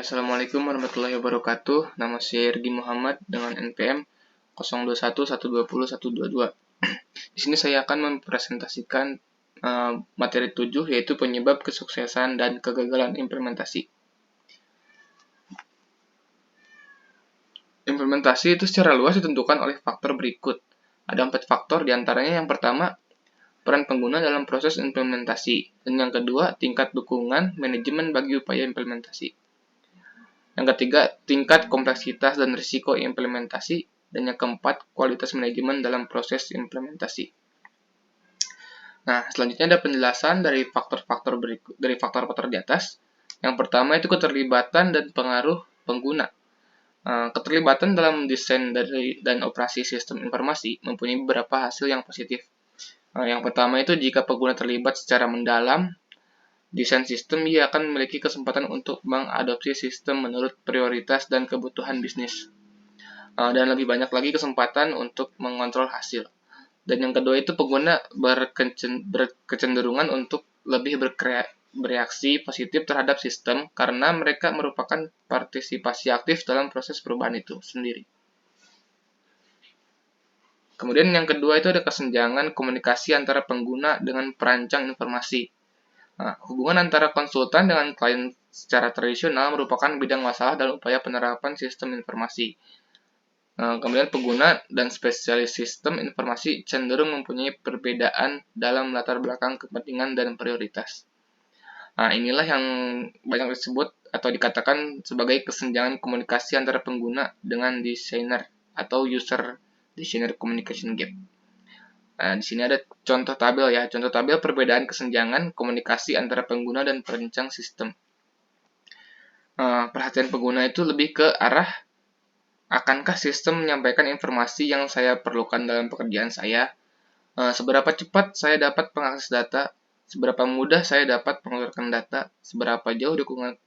Assalamualaikum warahmatullahi wabarakatuh. Nama saya Ergi Muhammad dengan NPM 0211201122. Di sini saya akan mempresentasikan materi 7, yaitu penyebab kesuksesan dan kegagalan implementasi. Implementasi itu secara luas ditentukan oleh faktor berikut. Ada 4 faktor, diantaranya yang pertama, peran pengguna dalam proses implementasi. Dan yang kedua, tingkat dukungan manajemen bagi upaya implementasi. Yang ketiga, tingkat kompleksitas dan risiko implementasi. Dan yang keempat, kualitas manajemen dalam proses implementasi. Nah, selanjutnya ada penjelasan dari faktor-faktor berikut, dari faktor-faktor di atas. Yang pertama itu keterlibatan dan pengaruh pengguna. Keterlibatan dalam desain dan operasi sistem informasi mempunyai beberapa hasil yang positif. Yang pertama itu jika pengguna terlibat secara mendalam desain sistem, ia akan memiliki kesempatan untuk mengadopsi sistem menurut prioritas dan kebutuhan bisnis. Dan lebih banyak lagi kesempatan untuk mengontrol hasil. Dan yang kedua itu pengguna berkecenderungan untuk lebih bereaksi positif terhadap sistem karena mereka merupakan partisipasi aktif dalam proses perubahan itu sendiri. Kemudian yang kedua itu ada kesenjangan komunikasi antara pengguna dengan perancang informasi. Hubungan antara konsultan dengan klien secara tradisional merupakan bidang masalah dalam upaya penerapan sistem informasi. Kemudian pengguna dan spesialis sistem informasi cenderung mempunyai perbedaan dalam latar belakang kepentingan dan prioritas. Inilah yang banyak disebut atau dikatakan sebagai kesenjangan komunikasi antara pengguna dengan desainer atau user-designer communication gap. Di sini ada contoh tabel ya. Contoh tabel perbedaan kesenjangan komunikasi antara pengguna dan perancang sistem. Perhatian pengguna itu lebih ke arah, akankah sistem menyampaikan informasi yang saya perlukan dalam pekerjaan saya? Seberapa cepat saya dapat mengakses data? Seberapa mudah saya dapat mengeluarkan data? Seberapa jauh dukungan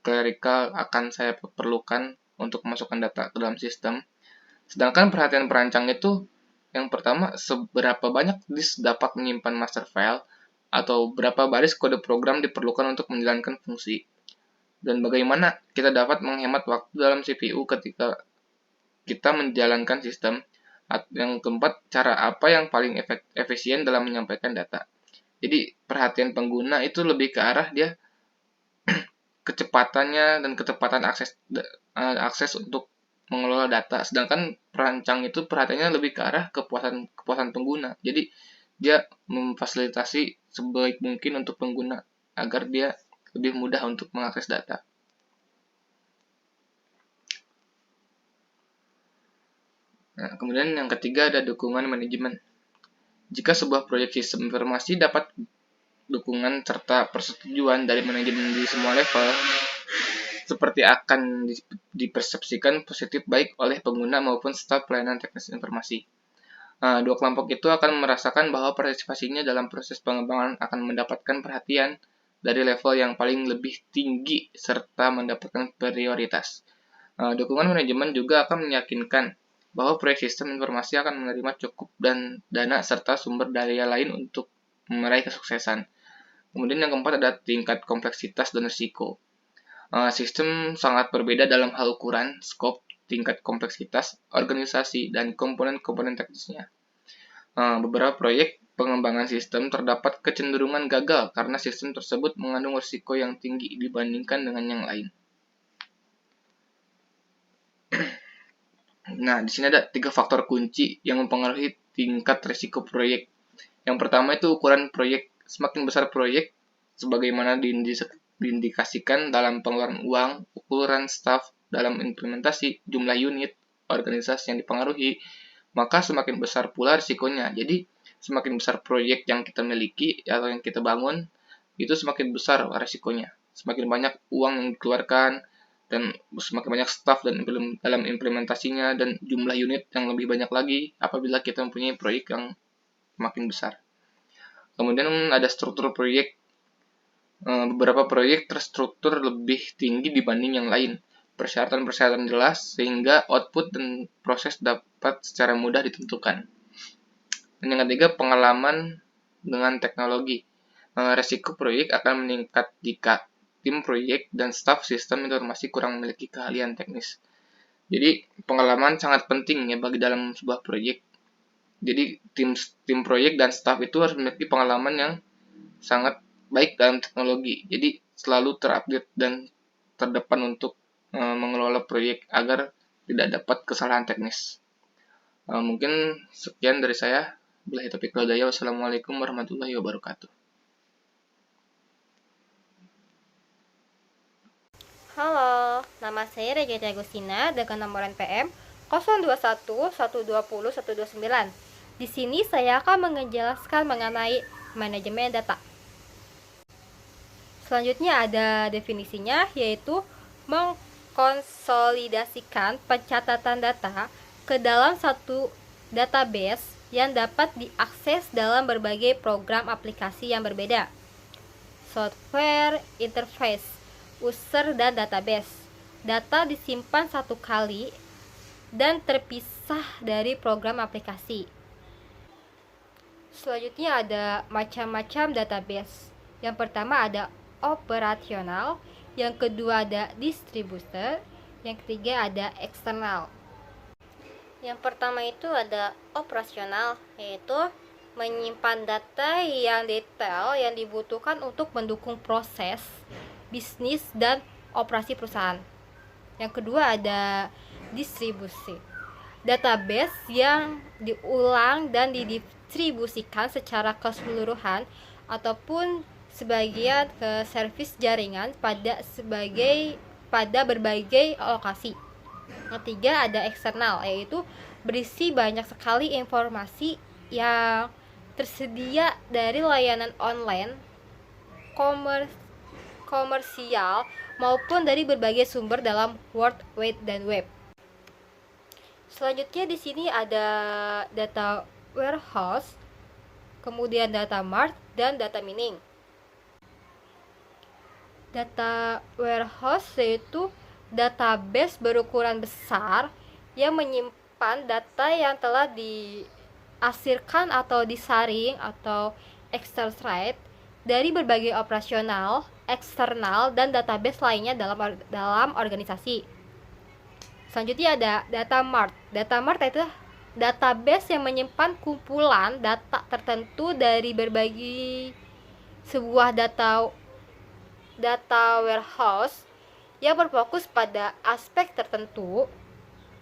klerikal akan saya perlukan untuk memasukkan data ke dalam sistem? Sedangkan perhatian perancang itu, yang pertama, seberapa banyak disk dapat menyimpan master file, atau berapa baris kode program diperlukan untuk menjalankan fungsi. Dan bagaimana kita dapat menghemat waktu dalam CPU ketika kita menjalankan sistem. Yang keempat, cara apa yang paling efisien dalam menyampaikan data. Jadi perhatian pengguna itu lebih ke arah dia kecepatannya dan ketepatan akses untuk mengelola data. Sedangkan perancang itu perhatiannya lebih ke arah kepuasan pengguna. Jadi dia memfasilitasi sebaik mungkin untuk pengguna agar dia lebih mudah untuk mengakses data. Kemudian yang ketiga ada dukungan manajemen. Jika sebuah proyek sistem informasi dapat dukungan serta persetujuan dari manajemen di semua level, seperti akan dipersepsikan positif baik oleh pengguna maupun staf pelayanan teknis informasi. Dua kelompok itu akan merasakan bahwa partisipasinya dalam proses pengembangan akan mendapatkan perhatian dari level yang paling lebih tinggi serta mendapatkan prioritas. Dukungan manajemen juga akan meyakinkan bahwa proyek sistem informasi akan menerima cukup dan dana serta sumber daya lain untuk meraih kesuksesan. Kemudian yang keempat ada tingkat kompleksitas dan risiko. Sistem sangat berbeda dalam hal ukuran, skop, tingkat kompleksitas, organisasi, dan komponen-komponen teknisnya. Beberapa proyek pengembangan sistem terdapat kecenderungan gagal karena sistem tersebut mengandung risiko yang tinggi dibandingkan dengan yang lain. Nah, di sini ada 3 faktor kunci yang mempengaruhi tingkat risiko proyek. Yang pertama itu ukuran proyek. Semakin besar proyek, sebagaimana diindikasikan dalam pengeluaran uang, ukuran staf dalam implementasi, jumlah unit, organisasi yang dipengaruhi, maka semakin besar pula risikonya. Jadi, semakin besar proyek yang kita miliki atau yang kita bangun, itu semakin besar risikonya. Semakin banyak uang yang dikeluarkan, dan semakin banyak staf dalam implementasinya, dan jumlah unit yang lebih banyak lagi apabila kita mempunyai proyek yang makin besar. Kemudian ada struktur proyek. Beberapa proyek terstruktur lebih tinggi dibanding yang lain. Persyaratan-persyaratan jelas sehingga output dan proses dapat secara mudah ditentukan. Dan yang ketiga, pengalaman dengan teknologi. Resiko proyek akan meningkat jika tim proyek dan staf sistem informasi kurang memiliki keahlian teknis. Jadi pengalaman sangat penting ya bagi dalam sebuah proyek. Jadi tim proyek dan staf itu harus memiliki pengalaman yang sangat baik dalam teknologi. Jadi selalu terupdate dan terdepan untuk mengelola proyek agar tidak dapat kesalahan teknis. Mungkin sekian dari saya. Billahi taufiq wal hidayah. Wassalamualaikum warahmatullahi wabarakatuh. Halo, nama saya Rejati Agustina dengan nomor NPM 0211201229. Di sini saya akan menjelaskan mengenai manajemen data. Selanjutnya ada definisinya, yaitu mengkonsolidasikan pencatatan data ke dalam satu database yang dapat diakses dalam berbagai program aplikasi yang berbeda. Software interface, user, dan database. Data disimpan satu kali dan terpisah dari program aplikasi. Selanjutnya ada macam-macam database. Yang pertama ada operasional, yang kedua ada distributor, yang ketiga ada eksternal. Yang pertama itu ada operasional, yaitu menyimpan data yang detail yang dibutuhkan untuk mendukung proses bisnis dan operasi perusahaan. Yang kedua ada distribusi, database yang diulang dan didistribusikan secara keseluruhan ataupun sebagian ke servis jaringan pada berbagai lokasi. Ketiga ada eksternal, yaitu berisi banyak sekali informasi yang tersedia dari layanan online, komersial maupun dari berbagai sumber dalam World Wide dan Web. Selanjutnya di sini ada data warehouse, kemudian data mart dan data mining. Data warehouse yaitu database berukuran besar yang menyimpan data yang telah diasirkan atau disaring atau extract dari berbagai operasional, eksternal, dan database lainnya dalam organisasi. Selanjutnya ada data mart. Data mart itu database yang menyimpan kumpulan data tertentu dari berbagai sebuah data warehouse yang berfokus pada aspek tertentu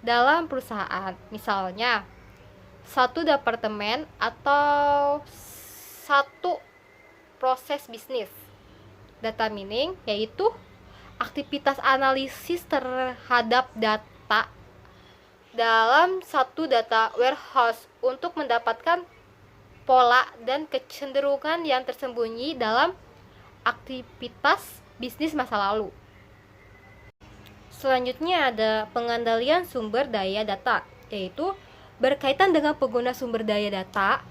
dalam perusahaan. Misalnya, satu departemen atau satu proses bisnis. Data mining yaitu aktivitas analisis terhadap data dalam satu data warehouse untuk mendapatkan pola dan kecenderungan yang tersembunyi dalam aktivitas bisnis masa lalu. Selanjutnya ada pengendalian sumber daya data, yaitu berkaitan dengan pengguna sumber daya data.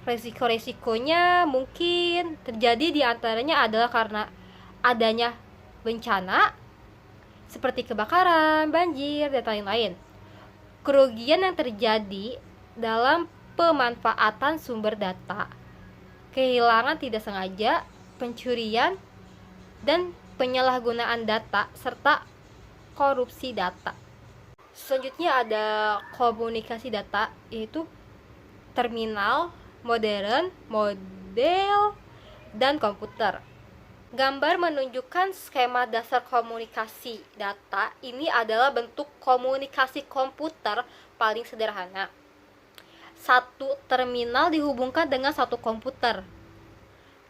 Resiko-resikonya mungkin terjadi diantaranya adalah karena adanya bencana seperti kebakaran, banjir, dan lain-lain. Kerugian yang terjadi dalam pemanfaatan sumber data, kehilangan tidak sengaja, pencurian, dan penyalahgunaan data, serta korupsi data. Selanjutnya ada komunikasi data, yaitu terminal, modern, model, dan komputer. Gambar menunjukkan skema dasar komunikasi data. Ini adalah bentuk komunikasi komputer paling sederhana. Satu terminal dihubungkan dengan satu komputer.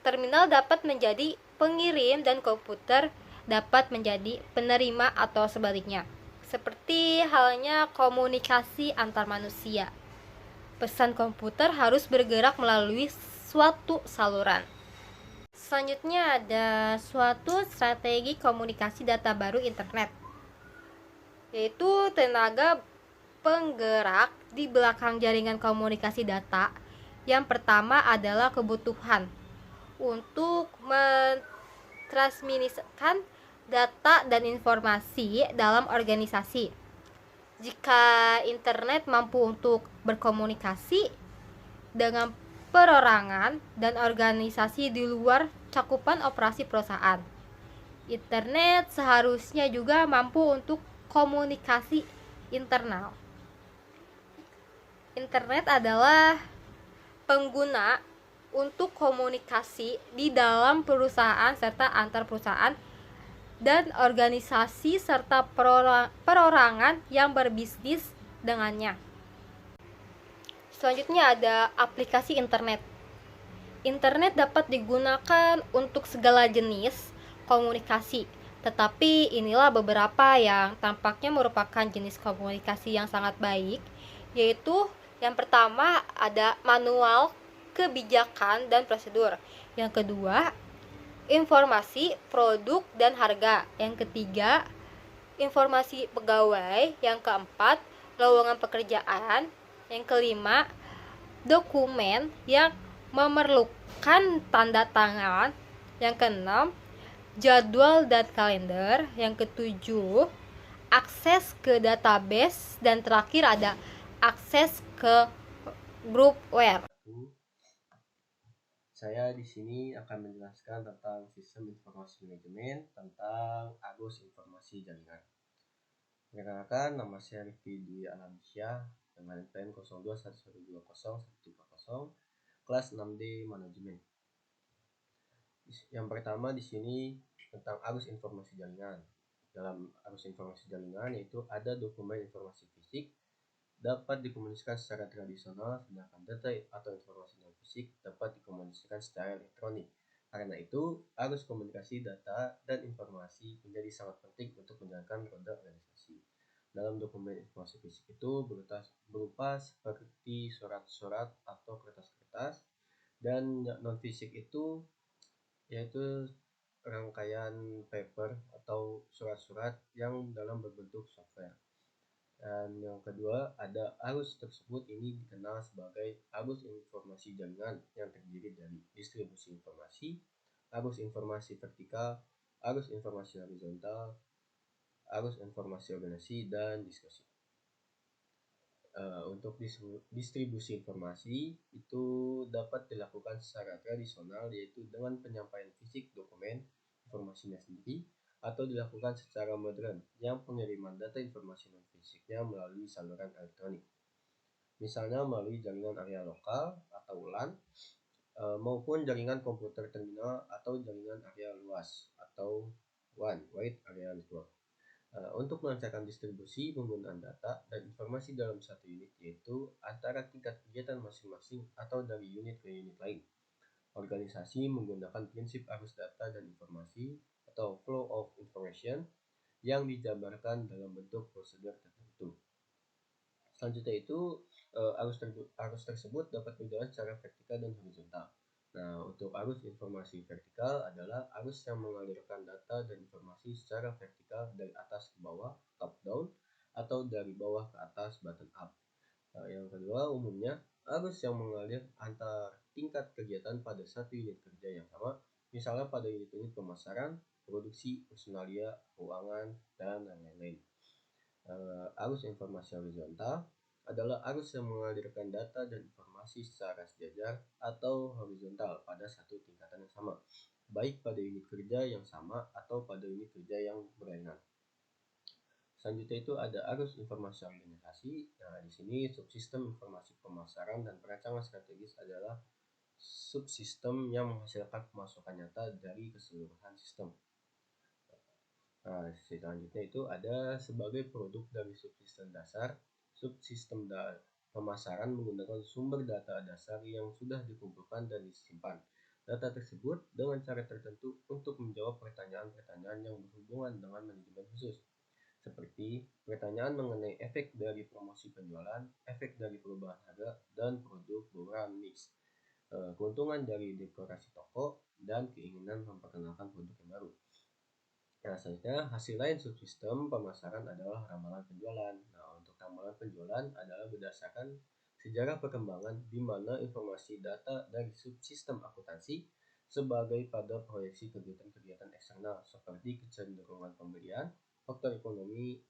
Terminal dapat menjadi pengirim dan komputer dapat menjadi penerima atau sebaliknya. Seperti halnya komunikasi antar manusia. Pesan komputer harus bergerak melalui suatu saluran. Selanjutnya ada suatu strategi komunikasi data baru internet, yaitu tenaga penggerak di belakang jaringan komunikasi data. Yang pertama adalah kebutuhan untuk mentransmisikan data dan informasi dalam organisasi. Jika internet mampu untuk berkomunikasi dengan perorangan dan organisasi di luar cakupan operasi perusahaan, Internet seharusnya juga mampu untuk komunikasi internal. Internet adalah pengguna untuk komunikasi di dalam perusahaan serta antar perusahaan dan organisasi serta perorangan yang berbisnis dengannya. Selanjutnya ada aplikasi internet. Internet dapat digunakan untuk segala jenis komunikasi, tetapi inilah beberapa yang tampaknya merupakan jenis komunikasi yang sangat baik, yaitu yang pertama ada manual, kebijakan, dan prosedur. Yang kedua, informasi, produk, dan harga. Yang ketiga, informasi pegawai. Yang keempat, lowongan pekerjaan. Yang kelima, dokumen yang memerlukan tanda tangan. Yang keenam, jadwal dan kalender. Yang ketujuh, akses ke database. Dan terakhir ada akses ke groupware. Saya di sini akan menjelaskan tentang sistem informasi manajemen tentang arus informasi jaringan. Perkenalkan, nama saya Rifki Dwi Alamsyah dengan NPM 0211201130, kelas 6D Manajemen. Yang pertama di sini tentang arus informasi jaringan. Dalam arus informasi jaringan yaitu ada dokumen informasi fisik dapat dikomunikasikan secara tradisional, sedangkan data atau informasi non fisik dapat dikomunikasikan secara elektronik. Karena itu, arus komunikasi data dan informasi menjadi sangat penting untuk menjalankan roda organisasi. Dalam dokumen informasi fisik itu berupa seperti surat-surat atau kertas-kertas, dan non fisik itu yaitu rangkaian paper atau surat-surat yang dalam berbentuk software. Dan yang kedua, ada arus tersebut ini dikenal sebagai arus informasi jaringan yang terdiri dari distribusi informasi, arus informasi vertikal, arus informasi horizontal, arus informasi organisasi, dan diskusi. Untuk distribusi informasi itu dapat dilakukan secara tradisional, yaitu dengan penyampaian fisik dokumen informasinya sendiri, atau dilakukan secara modern yang pengiriman data informasi non fisiknya melalui saluran elektronik, misalnya melalui jaringan area lokal atau LAN, maupun jaringan komputer terminal atau jaringan area luas atau WAN (Wide Area Network). Untuk melancarkan distribusi penggunaan data dan informasi dalam satu unit, yaitu antara tingkat kegiatan masing-masing atau dari unit ke unit lain. Organisasi menggunakan prinsip arus data dan informasi atau flow of information yang dijabarkan dalam bentuk prosedur tertentu. Selanjutnya itu arus tersebut dapat berjalan secara vertikal dan horizontal. Nah, untuk arus informasi vertikal adalah arus yang mengalirkan data dan informasi secara vertikal dari atas ke bawah, top down, atau dari bawah ke atas, bottom up. Yang kedua, umumnya arus yang mengalir antar tingkat kegiatan pada satu unit kerja yang sama, misalnya pada unit-unit pemasaran, produksi, personalia, keuangan, dan lain-lain. Arus informasi horizontal adalah arus yang mengalirkan data dan informasi secara sejajar atau horizontal pada satu tingkatan yang sama, baik pada unit kerja yang sama atau pada unit kerja yang berlainan. Selanjutnya itu ada arus informasi organisasi. Nah, di sini subsistem informasi pemasaran dan perancangan strategis adalah subsistem yang menghasilkan pemasukan nyata dari keseluruhan sistem. Nah, selanjutnya itu ada sebagai produk dari subsistem dasar. Subsistem pemasaran menggunakan sumber data dasar yang sudah dikumpulkan dan disimpan data tersebut dengan cara tertentu untuk menjawab pertanyaan-pertanyaan yang berhubungan dengan manajemen khusus, seperti pertanyaan mengenai efek dari promosi penjualan, efek dari perubahan harga dan produk bauran mix, keuntungan dari dekorasi toko, dan keinginan memperkenalkan produk yang baru. Nah, selanjutnya hasil lain subsistem pemasaran adalah ramalan penjualan. Nah, untuk ramalan penjualan adalah berdasarkan sejarah perkembangan di mana informasi data dari subsistem akuntansi sebagai pada proyeksi kegiatan-kegiatan eksternal seperti kecenderungan pembelian, faktor ekonomi,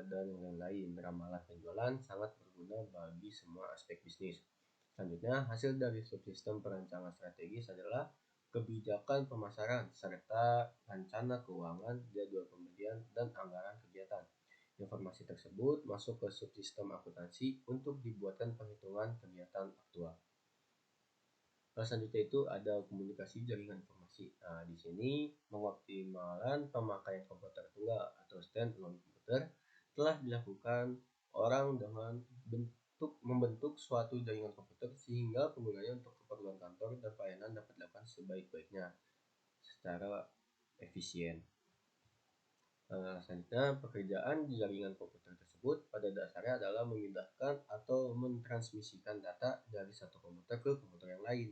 dan lain-lain. Ramalan penjualan sangat berguna bagi semua aspek bisnis. Selanjutnya, hasil dari subsistem perancangan strategis adalah kebijakan pemasaran, serta rencana keuangan, jadwal pembelian, dan anggaran kegiatan. Informasi tersebut masuk ke subsistem akuntansi untuk dibuatkan perhitungan kegiatan aktual. Selanjutnya itu ada komunikasi jaringan informasi. Nah, di sini mengoptimalkan pemakaian komputer tunggal atau stand-alone komputer telah dilakukan orang dengan membentuk suatu jaringan komputer sehingga penggunanya untuk keperluan kantor dan pelayanan dapat dilakukan sebaik-baiknya secara efisien. Selanjutnya, pekerjaan di jaringan komputer tersebut pada dasarnya adalah memindahkan atau mentransmisikan data dari satu komputer ke komputer yang lain.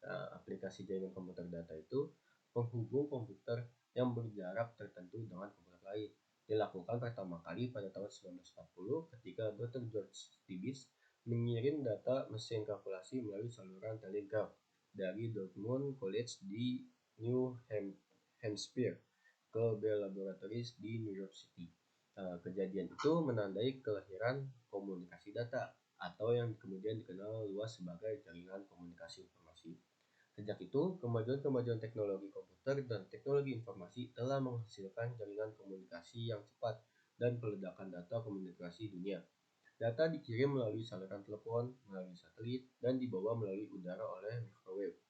Aplikasi jaringan komputer data itu penghubung komputer yang berjarak tertentu dengan komputer lain. Dilakukan pertama kali pada tahun 1940 ketika Dr. George Stibitz mengirim data mesin kalkulasi melalui saluran telegraf dari Dartmouth College di New Hampshire ke Bell Laboratories di New York City. Kejadian itu menandai kelahiran komunikasi data atau yang kemudian dikenal luas sebagai jaringan komunikasi informasi. Sejak itu, kemajuan teknologi komputer dan teknologi informasi telah menghasilkan jaringan komunikasi yang cepat dan peledakan data komunikasi dunia. Data dikirim melalui saluran telepon, melalui satelit, dan dibawa melalui udara oleh microwave.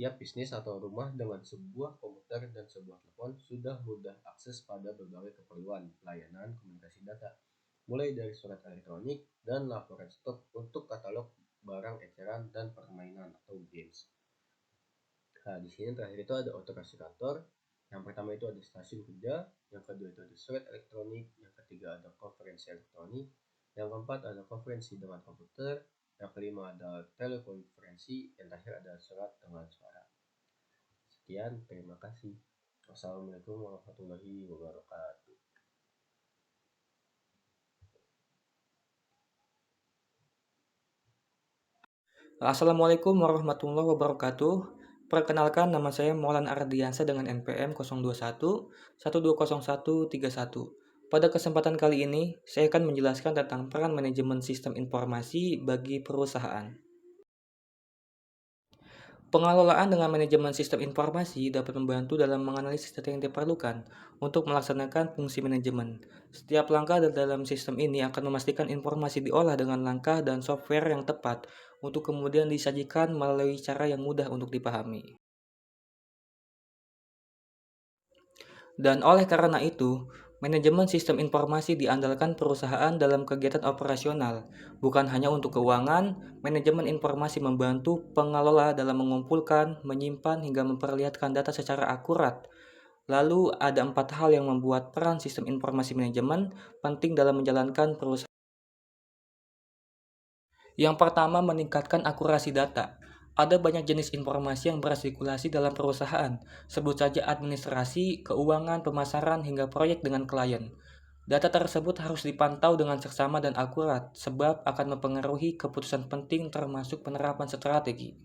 Tiap bisnis atau rumah dengan sebuah komputer dan sebuah telepon sudah mudah akses pada berbagai keperluan layanan komunikasi data, mulai dari surat elektronik dan laporan stok untuk katalog barang eceran dan permainan atau games. Nah, di sini terakhir itu ada operasi kantor. Yang pertama itu ada stasiun kerja, yang kedua itu ada surat elektronik, yang ketiga ada konferensi elektronik, yang keempat ada konferensi dengan komputer, yang kelima ada telekonferensi, yang terakhir ada surat dengan suara. Sekian, terima kasih. Wassalamualaikum warahmatullahi wabarakatuh. Assalamualaikum warahmatullahi wabarakatuh. Perkenalkan, nama saya Maulana Ardiansa dengan NPM 021 120131. Pada kesempatan kali ini, saya akan menjelaskan tentang peran manajemen sistem informasi bagi perusahaan. Pengelolaan dengan manajemen sistem informasi dapat membantu dalam menganalisis data yang diperlukan untuk melaksanakan fungsi manajemen. Setiap langkah dalam sistem ini akan memastikan informasi diolah dengan langkah dan software yang tepat untuk kemudian disajikan melalui cara yang mudah untuk dipahami. Dan oleh karena itu, manajemen sistem informasi diandalkan perusahaan dalam kegiatan operasional. Bukan hanya untuk keuangan, manajemen informasi membantu pengelola dalam mengumpulkan, menyimpan, hingga memperlihatkan data secara akurat. Lalu ada 4 hal yang membuat peran sistem informasi manajemen penting dalam menjalankan perusahaan. Yang pertama, meningkatkan akurasi data. Ada banyak jenis informasi yang bersirkulasi dalam perusahaan, sebut saja administrasi, keuangan, pemasaran, hingga proyek dengan klien. Data tersebut harus dipantau dengan seksama dan akurat, sebab akan mempengaruhi keputusan penting termasuk penerapan strategi.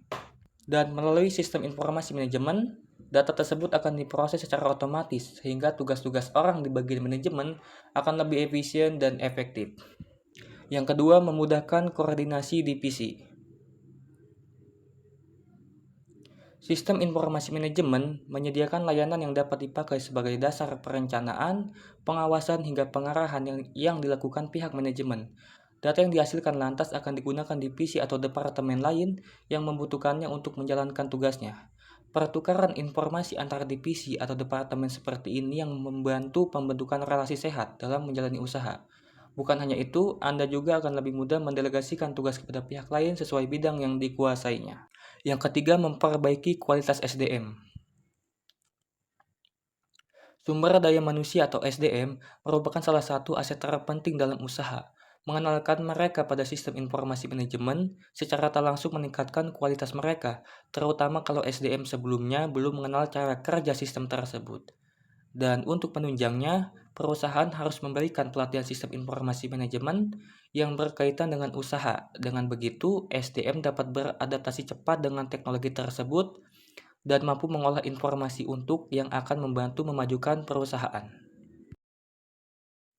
Dan melalui sistem informasi manajemen, data tersebut akan diproses secara otomatis, sehingga tugas-tugas orang di bagian manajemen akan lebih efisien dan efektif. Yang kedua, memudahkan koordinasi divisi. Sistem informasi manajemen menyediakan layanan yang dapat dipakai sebagai dasar perencanaan, pengawasan, hingga pengarahan yang dilakukan pihak manajemen. Data yang dihasilkan lantas akan digunakan divisi atau departemen lain yang membutuhkannya untuk menjalankan tugasnya. Pertukaran informasi antara divisi atau departemen seperti ini yang membantu pembentukan relasi sehat dalam menjalani usaha. Bukan hanya itu, Anda juga akan lebih mudah mendelegasikan tugas kepada pihak lain sesuai bidang yang dikuasainya. Yang ketiga, memperbaiki kualitas SDM. Sumber daya manusia atau SDM merupakan salah satu aset terpenting dalam usaha. Mengenalkan mereka pada sistem informasi manajemen secara tak langsung meningkatkan kualitas mereka, terutama kalau SDM sebelumnya belum mengenal cara kerja sistem tersebut. Dan untuk penunjangnya, perusahaan harus memberikan pelatihan sistem informasi manajemen yang berkaitan dengan usaha. Dengan begitu, SDM dapat beradaptasi cepat dengan teknologi tersebut dan mampu mengolah informasi untuk yang akan membantu memajukan perusahaan.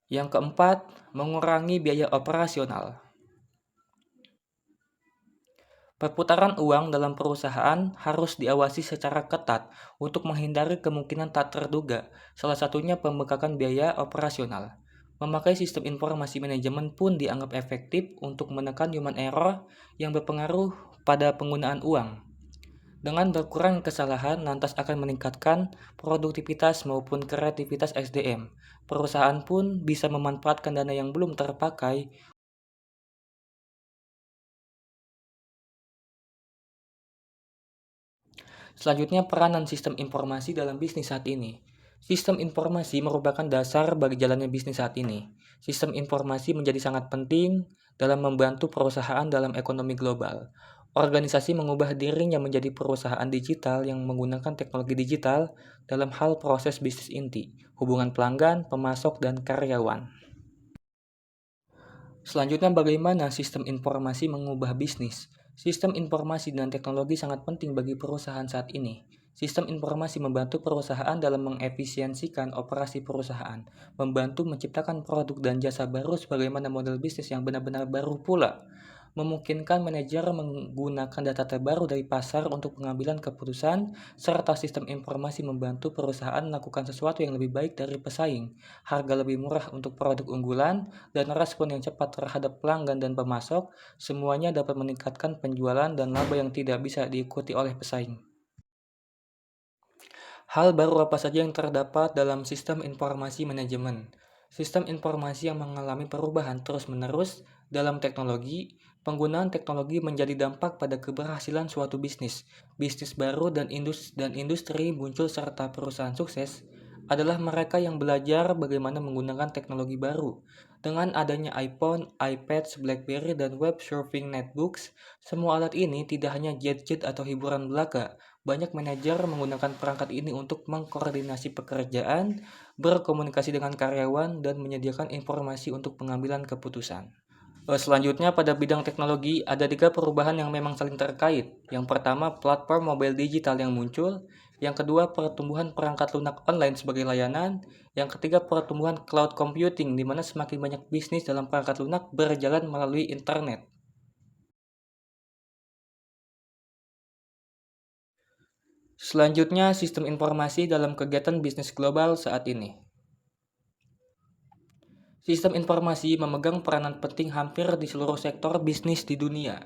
Yang keempat, mengurangi biaya operasional. Perputaran uang dalam perusahaan harus diawasi secara ketat untuk menghindari kemungkinan tak terduga, salah satunya pembengkakan biaya operasional. Memakai sistem informasi manajemen pun dianggap efektif untuk menekan human error yang berpengaruh pada penggunaan uang. Dengan berkurang kesalahan, lantas akan meningkatkan produktivitas maupun kreativitas SDM. Perusahaan pun bisa memanfaatkan dana yang belum terpakai. Selanjutnya, peranan sistem informasi dalam bisnis saat ini. Sistem informasi merupakan dasar bagi jalannya bisnis saat ini. Sistem informasi menjadi sangat penting dalam membantu perusahaan dalam ekonomi global. Organisasi mengubah dirinya menjadi perusahaan digital yang menggunakan teknologi digital dalam hal proses bisnis inti, hubungan pelanggan, pemasok, dan karyawan. Selanjutnya, bagaimana sistem informasi mengubah bisnis? Sistem informasi dan teknologi sangat penting bagi perusahaan saat ini. Sistem informasi membantu perusahaan dalam mengefisiensikan operasi perusahaan, membantu menciptakan produk dan jasa baru sebagaimana model bisnis yang benar-benar baru pula, memungkinkan manajer menggunakan data terbaru dari pasar untuk pengambilan keputusan, serta sistem informasi membantu perusahaan melakukan sesuatu yang lebih baik dari pesaing, harga lebih murah untuk produk unggulan, dan respon yang cepat terhadap pelanggan dan pemasok, semuanya dapat meningkatkan penjualan dan laba yang tidak bisa diikuti oleh pesaing. Hal baru apa saja yang terdapat dalam sistem informasi manajemen? Sistem informasi yang mengalami perubahan terus-menerus dalam teknologi, penggunaan teknologi menjadi dampak pada keberhasilan suatu bisnis. Bisnis baru dan industri muncul serta perusahaan sukses adalah mereka yang belajar bagaimana menggunakan teknologi baru. Dengan adanya iPhone, iPad, BlackBerry, dan web surfing netbooks, semua alat ini tidak hanya gadget atau hiburan belaka. Banyak manajer menggunakan perangkat ini untuk mengkoordinasi pekerjaan, berkomunikasi dengan karyawan, dan menyediakan informasi untuk pengambilan keputusan. Selanjutnya, pada bidang teknologi, ada 3 perubahan yang memang saling terkait. Yang pertama, platform mobile digital yang muncul. Yang kedua, pertumbuhan perangkat lunak online sebagai layanan. Yang ketiga, pertumbuhan cloud computing, di mana semakin banyak bisnis dalam perangkat lunak berjalan melalui internet. Selanjutnya, sistem informasi dalam kegiatan bisnis global saat ini. Sistem informasi memegang peranan penting hampir di seluruh sektor bisnis di dunia,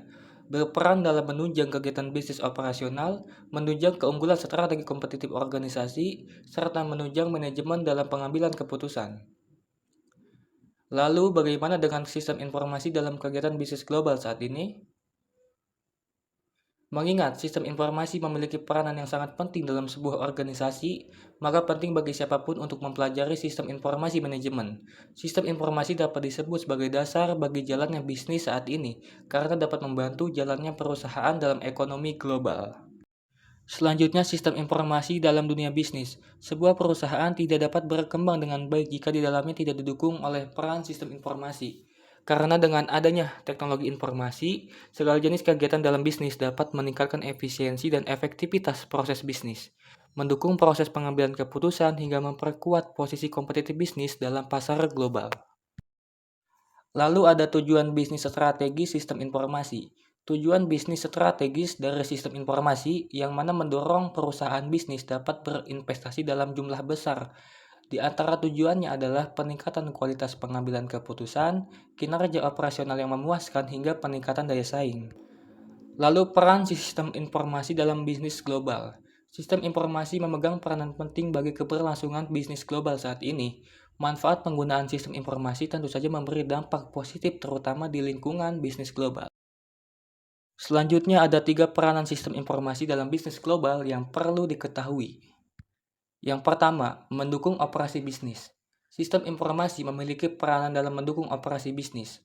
berperan dalam menunjang kegiatan bisnis operasional, menunjang keunggulan strategi kompetitif organisasi, serta menunjang manajemen dalam pengambilan keputusan. Lalu, bagaimana dengan sistem informasi dalam kegiatan bisnis global saat ini? Mengingat sistem informasi memiliki peranan yang sangat penting dalam sebuah organisasi, maka penting bagi siapapun untuk mempelajari sistem informasi manajemen. Sistem informasi dapat disebut sebagai dasar bagi jalannya bisnis saat ini, karena dapat membantu jalannya perusahaan dalam ekonomi global. Selanjutnya, sistem informasi dalam dunia bisnis. Sebuah perusahaan tidak dapat berkembang dengan baik jika di dalamnya tidak didukung oleh peran sistem informasi. Karena dengan adanya teknologi informasi, segala jenis kegiatan dalam bisnis dapat meningkatkan efisiensi dan efektivitas proses bisnis, mendukung proses pengambilan keputusan hingga memperkuat posisi kompetitif bisnis dalam pasar global. Lalu ada tujuan bisnis strategi sistem informasi. Tujuan bisnis strategis dari sistem informasi yang mana mendorong perusahaan bisnis dapat berinvestasi dalam jumlah besar. Di antara tujuannya adalah peningkatan kualitas pengambilan keputusan, kinerja operasional yang memuaskan, hingga peningkatan daya saing. Lalu peran sistem informasi dalam bisnis global. Sistem informasi memegang peranan penting bagi keberlangsungan bisnis global saat ini. Manfaat penggunaan sistem informasi tentu saja memberi dampak positif terutama di lingkungan bisnis global. Selanjutnya ada 3 peranan sistem informasi dalam bisnis global yang perlu diketahui. Yang pertama, mendukung operasi bisnis. Sistem informasi memiliki peranan dalam mendukung operasi bisnis,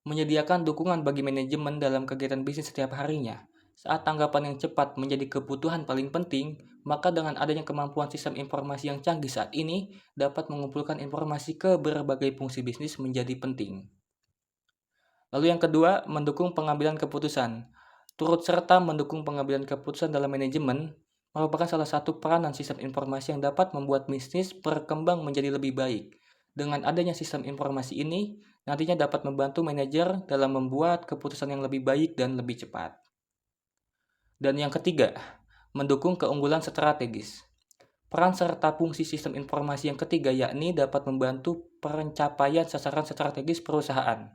menyediakan dukungan bagi manajemen dalam kegiatan bisnis setiap harinya. Saat tanggapan yang cepat menjadi kebutuhan paling penting, maka dengan adanya kemampuan sistem informasi yang canggih saat ini dapat mengumpulkan informasi ke berbagai fungsi bisnis menjadi penting. Lalu yang kedua, mendukung pengambilan keputusan. Turut serta mendukung pengambilan keputusan dalam manajemen merupakan salah satu peranan sistem informasi yang dapat membuat bisnis berkembang menjadi lebih baik. Dengan adanya sistem informasi ini, nantinya dapat membantu manajer dalam membuat keputusan yang lebih baik dan lebih cepat. Dan yang ketiga, mendukung keunggulan strategis. Peran serta fungsi sistem informasi yang ketiga yakni dapat membantu pencapaian sasaran strategis perusahaan.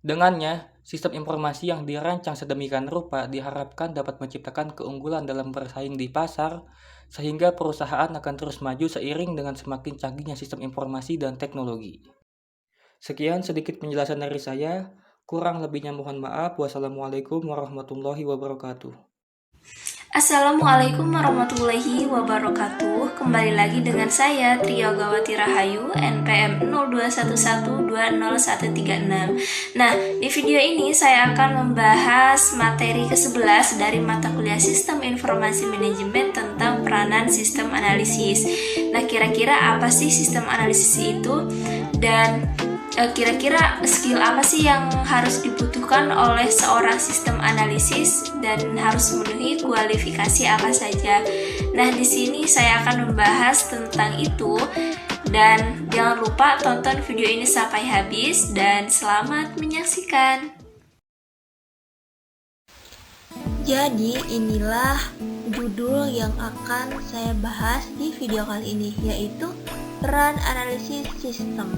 Dengannya, sistem informasi yang dirancang sedemikian rupa diharapkan dapat menciptakan keunggulan dalam bersaing di pasar, sehingga perusahaan akan terus maju seiring dengan semakin canggihnya sistem informasi dan teknologi. Sekian sedikit penjelasan dari saya, kurang lebihnya mohon maaf. Wassalamualaikum warahmatullahi wabarakatuh. Assalamualaikum warahmatullahi wabarakatuh. Kembali lagi dengan saya Trio Gawati Rahayu, NPM 0211201136. Nah, di video ini saya akan membahas materi ke-11 dari mata kuliah Sistem Informasi Manajemen tentang peranan sistem analisis. Nah, kira-kira apa sih sistem analisis itu? Dan kira-kira skill apa sih yang harus dibutuhkan oleh seorang sistem analisis dan harus memenuhi kualifikasi apa saja? Nah, di sini saya akan membahas tentang itu, dan jangan lupa tonton video ini sampai habis dan selamat menyaksikan. Jadi inilah judul yang akan saya bahas di video kali ini, yaitu peran analisis sistem.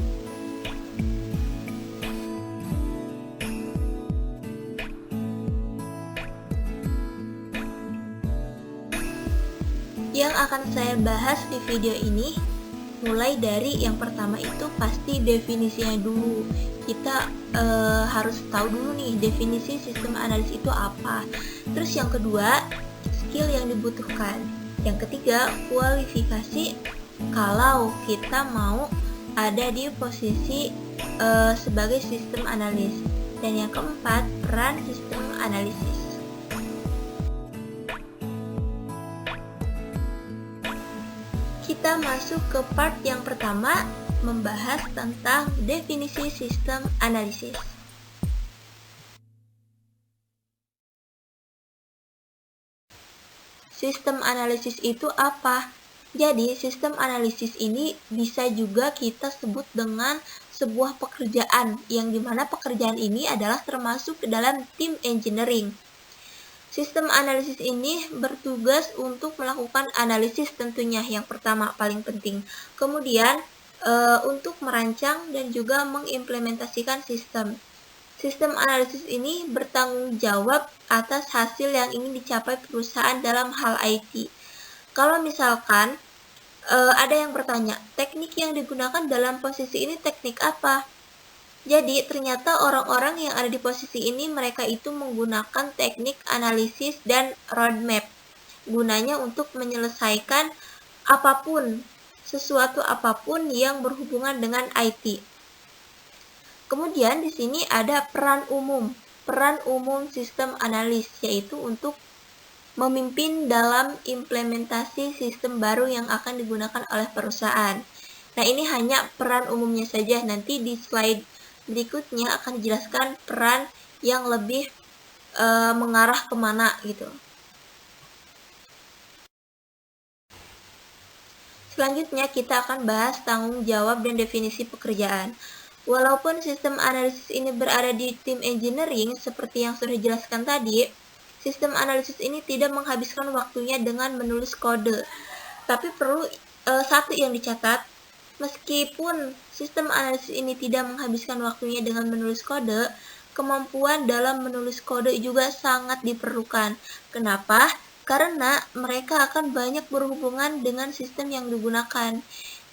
Yang akan saya bahas di video ini, mulai dari yang pertama itu pasti definisinya dulu. Kita harus tahu dulu nih definisi sistem analisis itu apa. Terus yang kedua, skill yang dibutuhkan. Yang ketiga, kualifikasi kalau kita mau ada di posisi sebagai sistem analis. Dan yang keempat, peran sistem analisis. Kita masuk ke part yang pertama, membahas tentang definisi sistem analisis. Sistem analisis itu apa? Jadi, sistem analisis ini bisa juga kita sebut dengan sebuah pekerjaan, yang dimana pekerjaan ini adalah termasuk ke dalam tim engineering. Sistem analisis ini bertugas untuk melakukan analisis tentunya yang pertama paling penting. Kemudian untuk merancang dan juga mengimplementasikan sistem. Sistem analisis ini bertanggung jawab atas hasil yang ingin dicapai perusahaan dalam hal IT. Kalau misalkan ada yang bertanya, teknik yang digunakan dalam posisi ini teknik apa? Jadi, ternyata orang-orang yang ada di posisi ini, mereka itu menggunakan teknik analisis dan roadmap. Gunanya untuk menyelesaikan apapun, sesuatu apapun yang berhubungan dengan IT. Kemudian, di sini ada peran umum. Peran umum sistem analis, yaitu untuk memimpin dalam implementasi sistem baru yang akan digunakan oleh perusahaan. Nah, ini hanya peran umumnya saja. Nanti di slide berikutnya akan dijelaskan peran yang lebih mengarah kemana gitu. Selanjutnya kita akan bahas tanggung jawab dan definisi pekerjaan. Walaupun sistem analisis ini berada di tim engineering seperti yang sudah dijelaskan tadi, sistem analisis ini tidak menghabiskan waktunya dengan menulis kode. Tapi perlu satu yang dicatat, meskipun sistem analisis ini tidak menghabiskan waktunya dengan menulis kode, kemampuan dalam menulis kode juga sangat diperlukan. Kenapa? Karena mereka akan banyak berhubungan dengan sistem yang digunakan.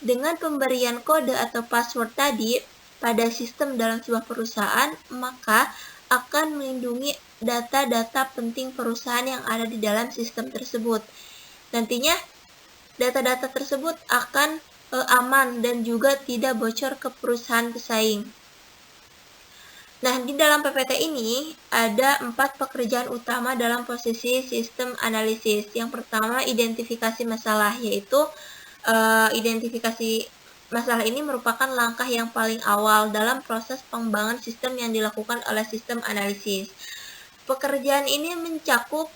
Dengan pemberian kode atau password tadi pada sistem dalam sebuah perusahaan, maka akan melindungi data-data penting perusahaan yang ada di dalam sistem tersebut. Nantinya, data-data tersebut akan aman dan juga tidak bocor ke perusahaan pesaing. Nah, di dalam PPT ini ada 4 pekerjaan utama dalam posisi sistem analisis. Yang pertama, identifikasi masalah, yaitu identifikasi masalah ini merupakan langkah yang paling awal dalam proses pengembangan sistem yang dilakukan oleh sistem analisis. Pekerjaan ini mencakup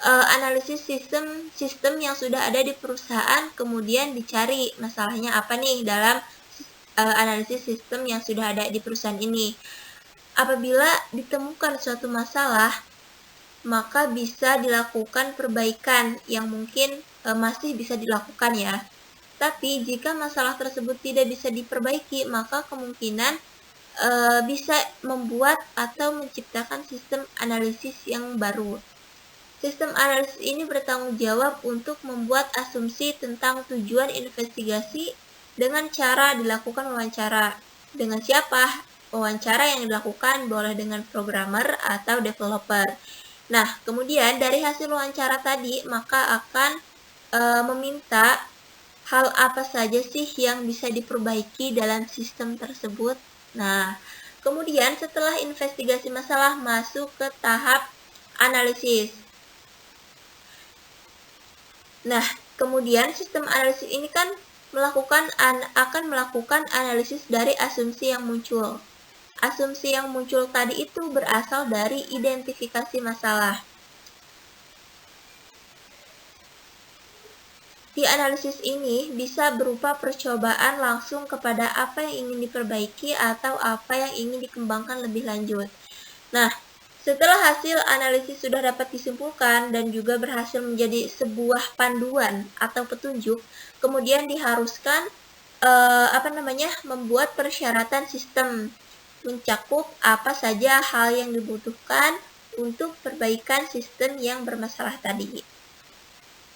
analisis sistem yang sudah ada di perusahaan, kemudian dicari masalahnya apa nih dalam analisis sistem yang sudah ada di perusahaan ini. Apabila ditemukan suatu masalah, maka bisa dilakukan perbaikan yang mungkin masih bisa dilakukan ya. Tapi jika masalah tersebut tidak bisa diperbaiki, maka kemungkinan bisa membuat atau menciptakan sistem analisis yang baru. Sistem analisis ini bertanggung jawab untuk membuat asumsi tentang tujuan investigasi dengan cara dilakukan wawancara. Dengan siapa? Wawancara yang dilakukan boleh dengan programmer atau developer. Nah, kemudian dari hasil wawancara tadi, maka akan meminta hal apa saja sih yang bisa diperbaiki dalam sistem tersebut. Nah, kemudian setelah investigasi masalah masuk ke tahap analisis. Nah, kemudian sistem analisis ini kan akan melakukan analisis dari asumsi yang muncul. Asumsi yang muncul tadi itu berasal dari identifikasi masalah. Di analisis ini bisa berupa percobaan langsung kepada apa yang ingin diperbaiki atau apa yang ingin dikembangkan lebih lanjut. Nah, setelah hasil analisis sudah dapat disimpulkan dan juga berhasil menjadi sebuah panduan atau petunjuk, kemudian diharuskan membuat persyaratan sistem, mencakup apa saja hal yang dibutuhkan untuk perbaikan sistem yang bermasalah tadi.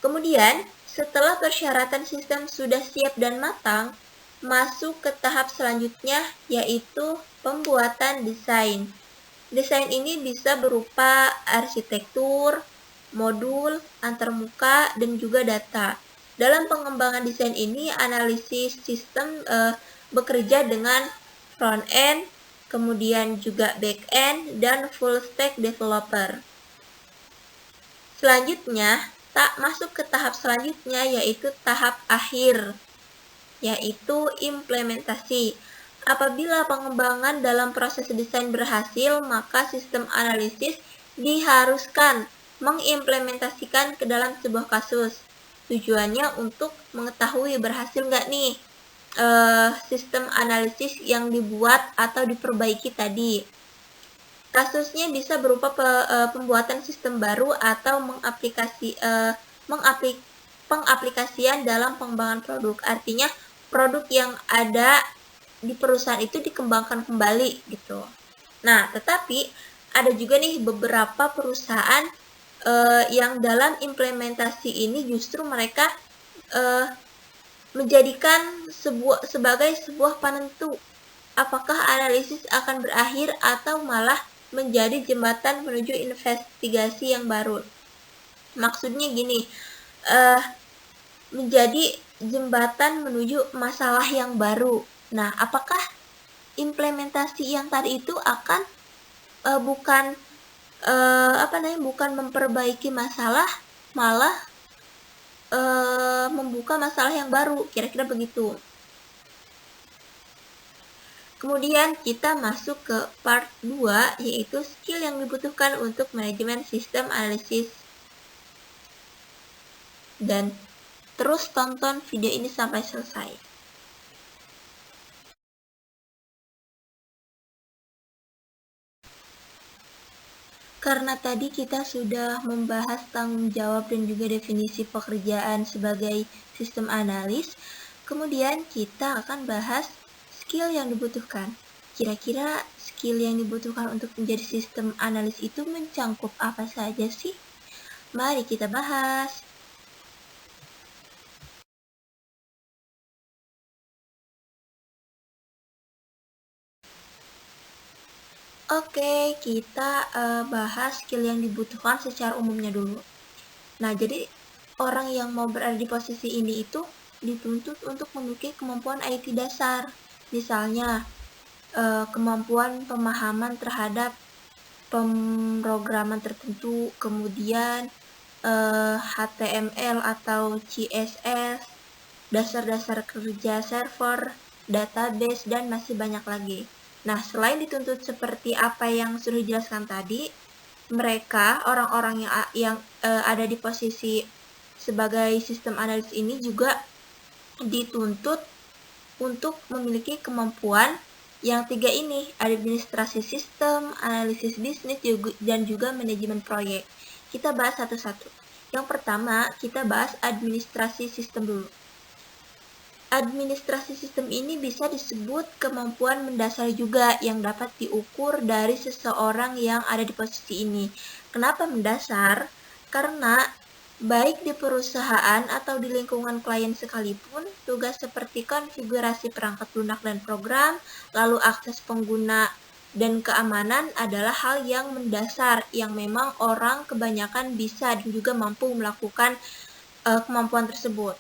Kemudian, setelah persyaratan sistem sudah siap dan matang, masuk ke tahap selanjutnya, yaitu pembuatan desain. Desain ini bisa berupa arsitektur, modul, antarmuka, dan juga data. Dalam pengembangan desain ini, analisis sistem bekerja dengan front-end, kemudian juga back-end, dan full-stack developer. Selanjutnya, masuk ke tahap selanjutnya, yaitu tahap akhir, yaitu implementasi. Apabila pengembangan dalam proses desain berhasil, maka sistem analisis diharuskan mengimplementasikan ke dalam sebuah kasus. Tujuannya untuk mengetahui berhasil nggak nih sistem analisis yang dibuat atau diperbaiki tadi. Kasusnya bisa berupa pembuatan sistem baru atau pengaplikasian dalam pengembangan produk. Artinya produk yang ada di perusahaan itu dikembangkan kembali gitu. Nah, tetapi ada juga nih beberapa perusahaan yang dalam implementasi ini justru mereka menjadikan sebagai sebuah penentu apakah analisis akan berakhir atau malah menjadi jembatan menuju investigasi yang baru. Maksudnya gini, menjadi jembatan menuju masalah yang baru. Nah, apakah implementasi yang tadi itu akan bukan memperbaiki masalah, malah membuka masalah yang baru, kira-kira begitu. Kemudian kita masuk ke part 2, yaitu skill yang dibutuhkan untuk manajemen sistem analisis. Dan terus tonton video ini sampai selesai. Karena tadi kita sudah membahas tanggung jawab dan juga definisi pekerjaan sebagai sistem analis, kemudian kita akan bahas skill yang dibutuhkan. Kira-kira skill yang dibutuhkan untuk menjadi sistem analis itu mencangkup apa saja sih? Mari kita bahas. Oke, kita bahas skill yang dibutuhkan secara umumnya dulu. Nah, jadi orang yang mau berada di posisi ini itu dituntut untuk memiliki kemampuan IT dasar. Misalnya, kemampuan pemahaman terhadap pemrograman tertentu, kemudian HTML atau CSS, dasar-dasar kerja server, database, dan masih banyak lagi. Nah, selain dituntut seperti apa yang sudah dijelaskan tadi, mereka, orang-orang yang ada di posisi sebagai sistem analis ini juga dituntut untuk memiliki kemampuan yang 3 ini, administrasi sistem, analisis bisnis, dan juga manajemen proyek. kita bahas satu-satu. Yang pertama, kita bahas administrasi sistem dulu. Administrasi sistem ini bisa disebut kemampuan mendasar juga yang dapat diukur dari seseorang yang ada di posisi ini. Kenapa mendasar? Karena baik di perusahaan atau di lingkungan klien sekalipun, tugas seperti konfigurasi perangkat lunak dan program, lalu akses pengguna dan keamanan adalah hal yang mendasar yang memang orang kebanyakan bisa dan juga mampu melakukan kemampuan tersebut.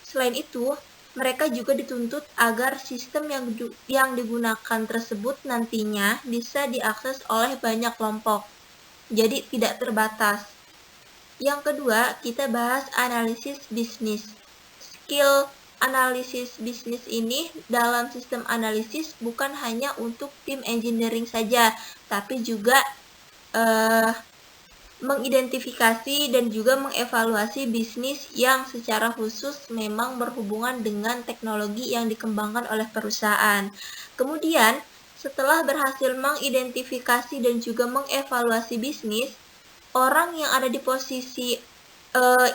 Selain itu, mereka juga dituntut agar sistem yang digunakan tersebut nantinya bisa diakses oleh banyak kelompok, jadi tidak terbatas. Yang kedua, kita bahas analisis bisnis. Skill analisis bisnis ini dalam sistem analisis bukan hanya untuk tim engineering saja, tapi juga mengidentifikasi dan juga mengevaluasi bisnis yang secara khusus memang berhubungan dengan teknologi yang dikembangkan oleh perusahaan. Kemudian, setelah berhasil mengidentifikasi dan juga mengevaluasi bisnis, orang yang ada di posisi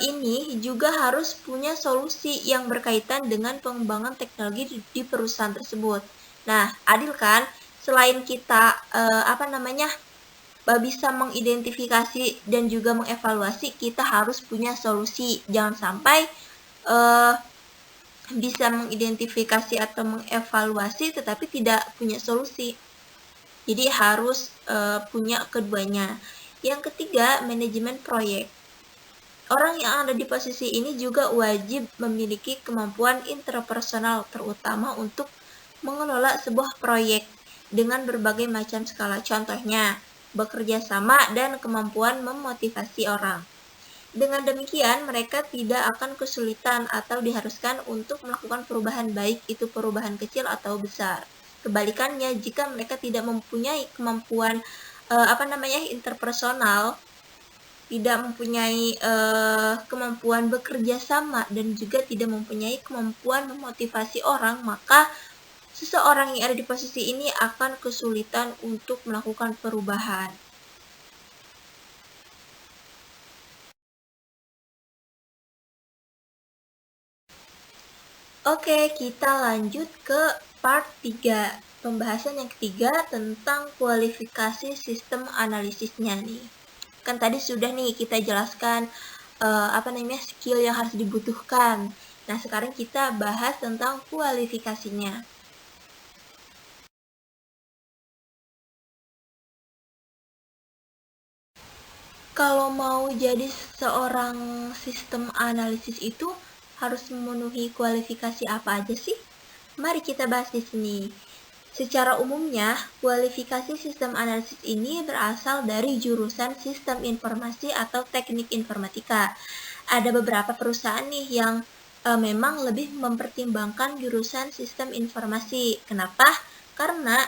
ini juga harus punya solusi yang berkaitan dengan pengembangan teknologi di perusahaan tersebut. Nah, adil kan? Selain kita bisa mengidentifikasi dan juga mengevaluasi, kita harus punya solusi. Jangan sampai bisa mengidentifikasi atau mengevaluasi tetapi tidak punya solusi. Jadi harus punya keduanya. Yang ketiga, manajemen proyek. Orang yang ada di posisi ini juga wajib memiliki kemampuan interpersonal, terutama untuk mengelola sebuah proyek dengan berbagai macam skala. Contohnya, bekerja sama dan kemampuan memotivasi orang. Dengan demikian, mereka tidak akan kesulitan atau diharuskan untuk melakukan perubahan, baik itu perubahan kecil atau besar. Kebalikannya, jika mereka tidak mempunyai kemampuan interpersonal, tidak mempunyai kemampuan bekerja sama dan juga tidak mempunyai kemampuan memotivasi orang, maka seseorang yang ada di posisi ini akan kesulitan untuk melakukan perubahan. Oke, kita lanjut ke part 3. Pembahasan yang ketiga tentang kualifikasi sistem analisisnya nih. Kan tadi sudah nih kita jelaskan skill yang harus dibutuhkan. Nah, sekarang kita bahas tentang kualifikasinya. Kalau mau jadi seorang sistem analisis itu harus memenuhi kualifikasi apa aja sih? Mari kita bahas di sini. Secara umumnya, kualifikasi sistem analisis ini berasal dari jurusan sistem informasi atau teknik informatika. Ada beberapa perusahaan nih yang memang lebih mempertimbangkan jurusan sistem informasi. Kenapa? Karena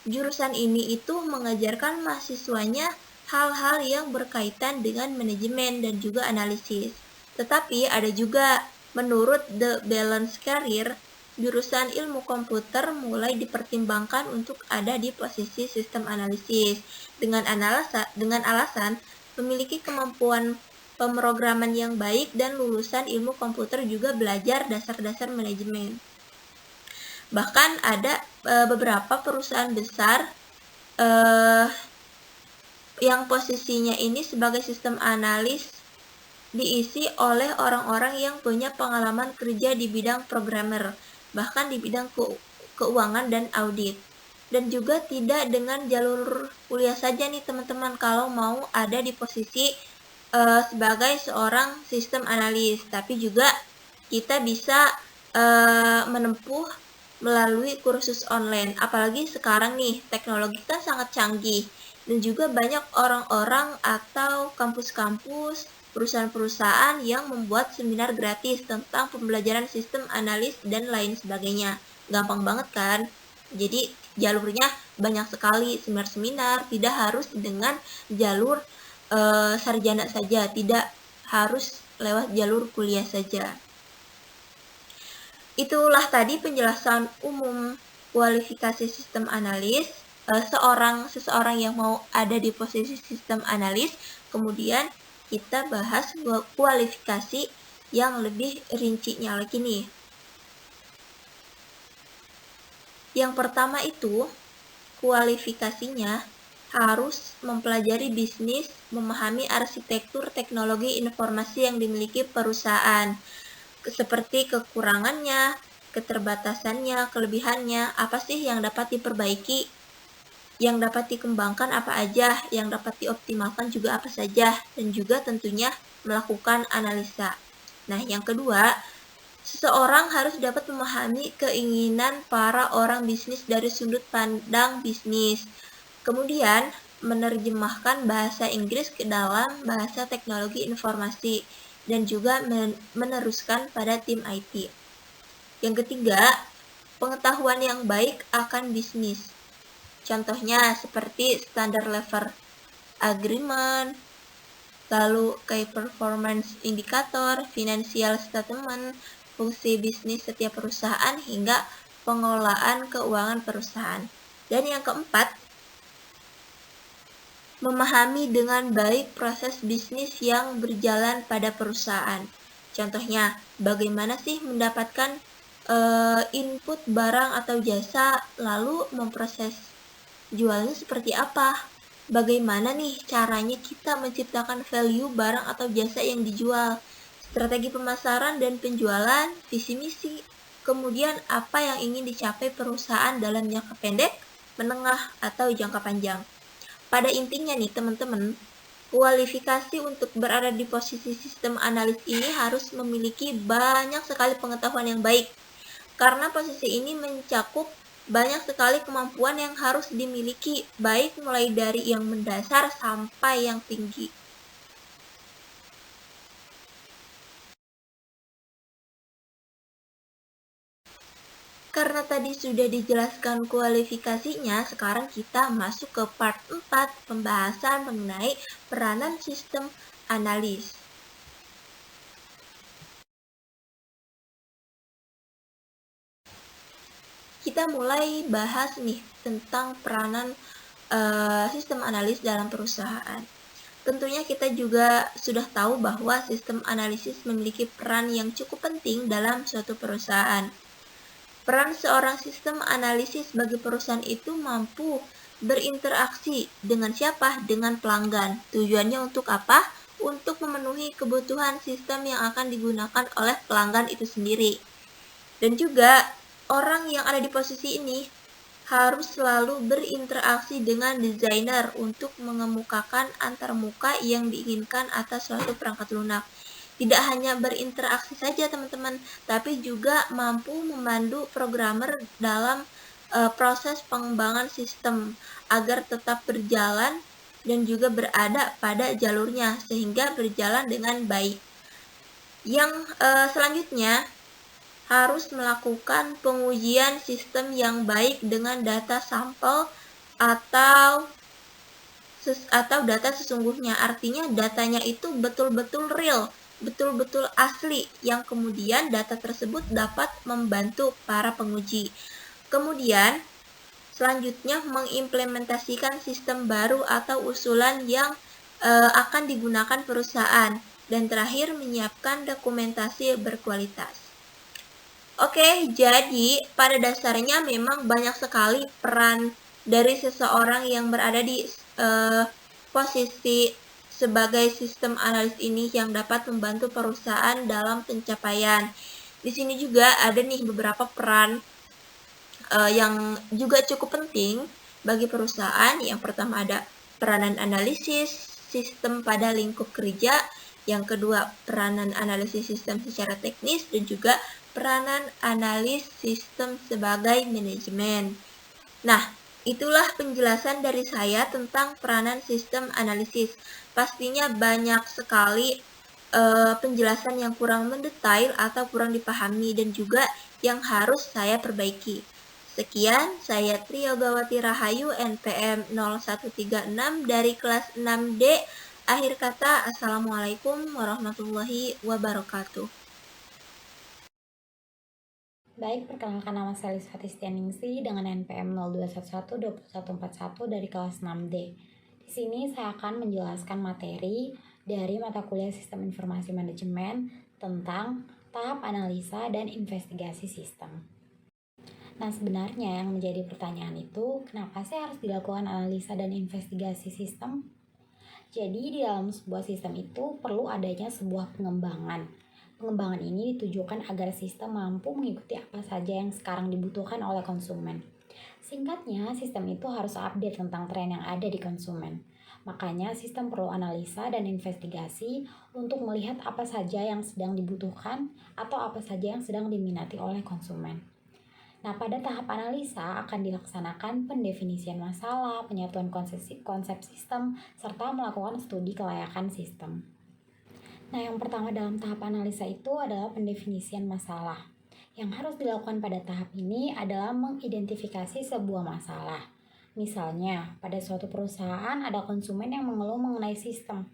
jurusan ini itu mengajarkan mahasiswanya hal-hal yang berkaitan dengan manajemen dan juga analisis. Tetapi ada juga, menurut The Balance Career, jurusan ilmu komputer mulai dipertimbangkan untuk ada di posisi sistem analisis dengan alasan memiliki kemampuan pemrograman yang baik dan lulusan ilmu komputer juga belajar dasar-dasar manajemen. Bahkan ada beberapa perusahaan besar yang posisinya ini sebagai sistem analis diisi oleh orang-orang yang punya pengalaman kerja di bidang programmer, bahkan di bidang keuangan dan audit. Dan juga tidak dengan jalur kuliah saja nih teman-teman kalau mau ada di posisi sebagai seorang sistem analis, tapi juga kita bisa menempuh melalui kursus online. Apalagi sekarang nih teknologi kan sangat canggih dan juga banyak orang-orang atau kampus-kampus, perusahaan-perusahaan yang membuat seminar gratis tentang pembelajaran sistem analis dan lain sebagainya. Gampang banget kan? Jadi jalurnya banyak sekali, seminar-seminar, tidak harus dengan jalur sarjana saja, tidak harus lewat jalur kuliah saja. Itulah tadi penjelasan umum kualifikasi sistem analis. Seseorang yang mau ada di posisi sistem analis, kemudian kita bahas kualifikasi yang lebih rincinya lagi nih. Yang pertama itu, kualifikasinya harus mempelajari bisnis, memahami arsitektur teknologi informasi yang dimiliki perusahaan, seperti kekurangannya, keterbatasannya, kelebihannya, apa sih yang dapat diperbaiki, yang dapat dikembangkan apa aja, yang dapat dioptimalkan juga apa saja, dan juga tentunya melakukan analisa. Nah, yang kedua, seseorang harus dapat memahami keinginan para orang bisnis dari sudut pandang bisnis. Kemudian, menerjemahkan bahasa Inggris ke dalam bahasa teknologi informasi dan juga meneruskan pada tim IT. Yang ketiga, pengetahuan yang baik akan bisnis. Contohnya seperti standar level agreement, lalu key performance indicator, financial statement, fungsi bisnis setiap perusahaan, hingga pengelolaan keuangan perusahaan. Dan yang keempat, memahami dengan baik proses bisnis yang berjalan pada perusahaan. Contohnya, bagaimana sih mendapatkan input barang atau jasa, lalu memproses jualnya seperti apa? Bagaimana nih caranya kita menciptakan value barang atau jasa yang dijual? Strategi pemasaran dan penjualan, visi misi. Kemudian apa yang ingin dicapai perusahaan dalam jangka pendek, menengah, atau jangka panjang. Pada intinya nih teman-teman, kualifikasi untuk berada di posisi sistem analis ini harus memiliki banyak sekali pengetahuan yang baik. Karena posisi ini mencakup banyak sekali kemampuan yang harus dimiliki, baik mulai dari yang mendasar sampai yang tinggi. Karena tadi sudah dijelaskan kualifikasinya, sekarang kita masuk ke part 4, pembahasan mengenai peranan sistem analis. Kita mulai bahas nih tentang peranan sistem analis dalam perusahaan. Tentunya kita juga sudah tahu bahwa sistem analisis memiliki peran yang cukup penting dalam suatu perusahaan. Peran seorang sistem analisis bagi perusahaan itu mampu berinteraksi dengan siapa? Dengan pelanggan. Tujuannya untuk apa? Untuk memenuhi kebutuhan sistem yang akan digunakan oleh pelanggan itu sendiri. Dan juga orang yang ada di posisi ini harus selalu berinteraksi dengan desainer untuk mengemukakan antarmuka yang diinginkan atas suatu perangkat lunak. Tidak hanya berinteraksi saja teman-teman, tapi juga mampu memandu programmer dalam proses pengembangan sistem agar tetap berjalan dan juga berada pada jalurnya sehingga berjalan dengan baik. Yang selanjutnya harus melakukan pengujian sistem yang baik dengan data sampel atau data sesungguhnya. Artinya datanya itu betul-betul real, betul-betul asli, yang kemudian data tersebut dapat membantu para penguji. Kemudian selanjutnya mengimplementasikan sistem baru atau usulan yang akan digunakan perusahaan, dan terakhir menyiapkan dokumentasi berkualitas. Oke, jadi pada dasarnya memang banyak sekali peran dari seseorang yang berada di posisi sebagai sistem analis ini yang dapat membantu perusahaan dalam pencapaian. Di sini juga ada nih beberapa peran yang juga cukup penting bagi perusahaan. Yang pertama ada peranan analisis sistem pada lingkup kerja. Yang kedua, peranan analisis sistem secara teknis, dan juga peranan analis sistem sebagai manajemen. Nah, itulah penjelasan dari saya tentang peranan sistem analisis. Pastinya banyak sekali penjelasan yang kurang mendetail atau kurang dipahami dan juga yang harus saya perbaiki. Sekian, saya Triyogawati Rahayu, NPM 0136 dari kelas 6D. Akhir kata, Assalamualaikum warahmatullahi wabarakatuh. Baik, perkenalkan nama saya Lisva Tistianingsi dengan NPM 02112141 dari kelas 6D. Di sini saya akan menjelaskan materi dari mata kuliah Sistem Informasi Manajemen tentang tahap analisa dan investigasi sistem. Nah, sebenarnya yang menjadi pertanyaan itu, kenapa sih harus dilakukan analisa dan investigasi sistem? Jadi, di dalam sebuah sistem itu perlu adanya sebuah pengembangan. Pengembangan ini ditujukan agar sistem mampu mengikuti apa saja yang sekarang dibutuhkan oleh konsumen. Singkatnya, sistem itu harus update tentang tren yang ada di konsumen. Makanya, sistem perlu analisa dan investigasi untuk melihat apa saja yang sedang dibutuhkan atau apa saja yang sedang diminati oleh konsumen. Nah, pada tahap analisa akan dilaksanakan pendefinisian masalah, penyatuan konsep sistem, serta melakukan studi kelayakan sistem. Nah, yang pertama dalam tahap analisa itu adalah pendefinisian masalah. Yang harus dilakukan pada tahap ini adalah mengidentifikasi sebuah masalah. Misalnya, pada suatu perusahaan ada konsumen yang mengeluh mengenai sistem.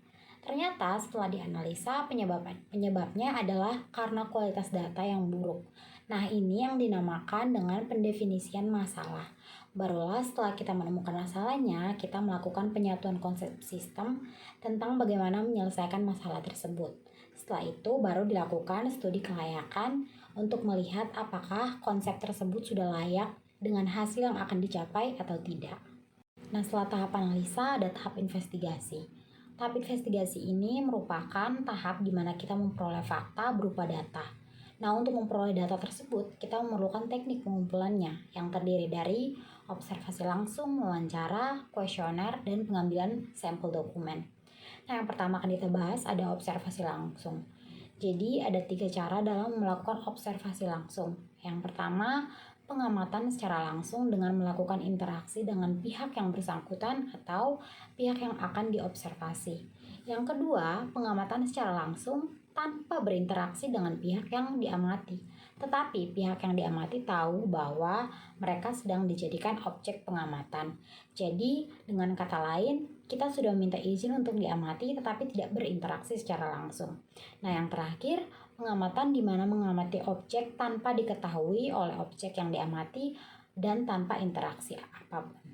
Ternyata setelah dianalisa penyebabnya adalah karena kualitas data yang buruk. Nah, ini yang dinamakan dengan pendefinisian masalah. Barulah setelah kita menemukan masalahnya, kita melakukan penyatuan konsep sistem tentang bagaimana menyelesaikan masalah tersebut. Setelah itu baru dilakukan studi kelayakan untuk melihat apakah konsep tersebut sudah layak dengan hasil yang akan dicapai atau tidak. Nah, setelah tahap analisa ada tahap investigasi. Tahap investigasi ini merupakan tahap di mana kita memperoleh fakta berupa data. Nah, untuk memperoleh data tersebut, kita memerlukan teknik pengumpulannya yang terdiri dari observasi langsung, wawancara, kuesioner, dan pengambilan sampel dokumen. Nah, yang pertama akan kita bahas ada observasi langsung. Jadi, ada 3 cara dalam melakukan observasi langsung. Yang pertama, pengamatan secara langsung dengan melakukan interaksi dengan pihak yang bersangkutan atau pihak yang akan diobservasi. Yang kedua, pengamatan secara langsung tanpa berinteraksi dengan pihak yang diamati. Tetapi pihak yang diamati tahu bahwa mereka sedang dijadikan objek pengamatan. Jadi, dengan kata lain, kita sudah minta izin untuk diamati tetapi tidak berinteraksi secara langsung. Nah, yang terakhir, pengamatan di mana mengamati objek tanpa diketahui oleh objek yang diamati dan tanpa interaksi apapun.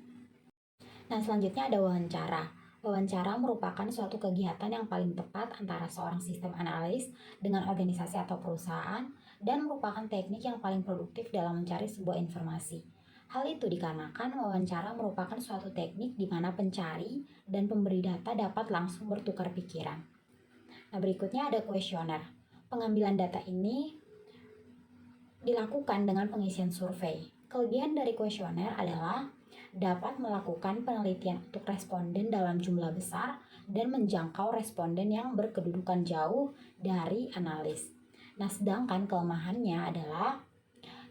Nah, selanjutnya ada wawancara. Wawancara merupakan suatu kegiatan yang paling tepat antara seorang sistem analis dengan organisasi atau perusahaan dan merupakan teknik yang paling produktif dalam mencari sebuah informasi. Hal itu dikarenakan wawancara merupakan suatu teknik di mana pencari dan pemberi data dapat langsung bertukar pikiran. Nah, berikutnya ada kuesioner. Pengambilan data ini dilakukan dengan pengisian survei. Kelebihan dari kuesioner adalah dapat melakukan penelitian untuk responden dalam jumlah besar dan menjangkau responden yang berkedudukan jauh dari analis. Nah, sedangkan kelemahannya adalah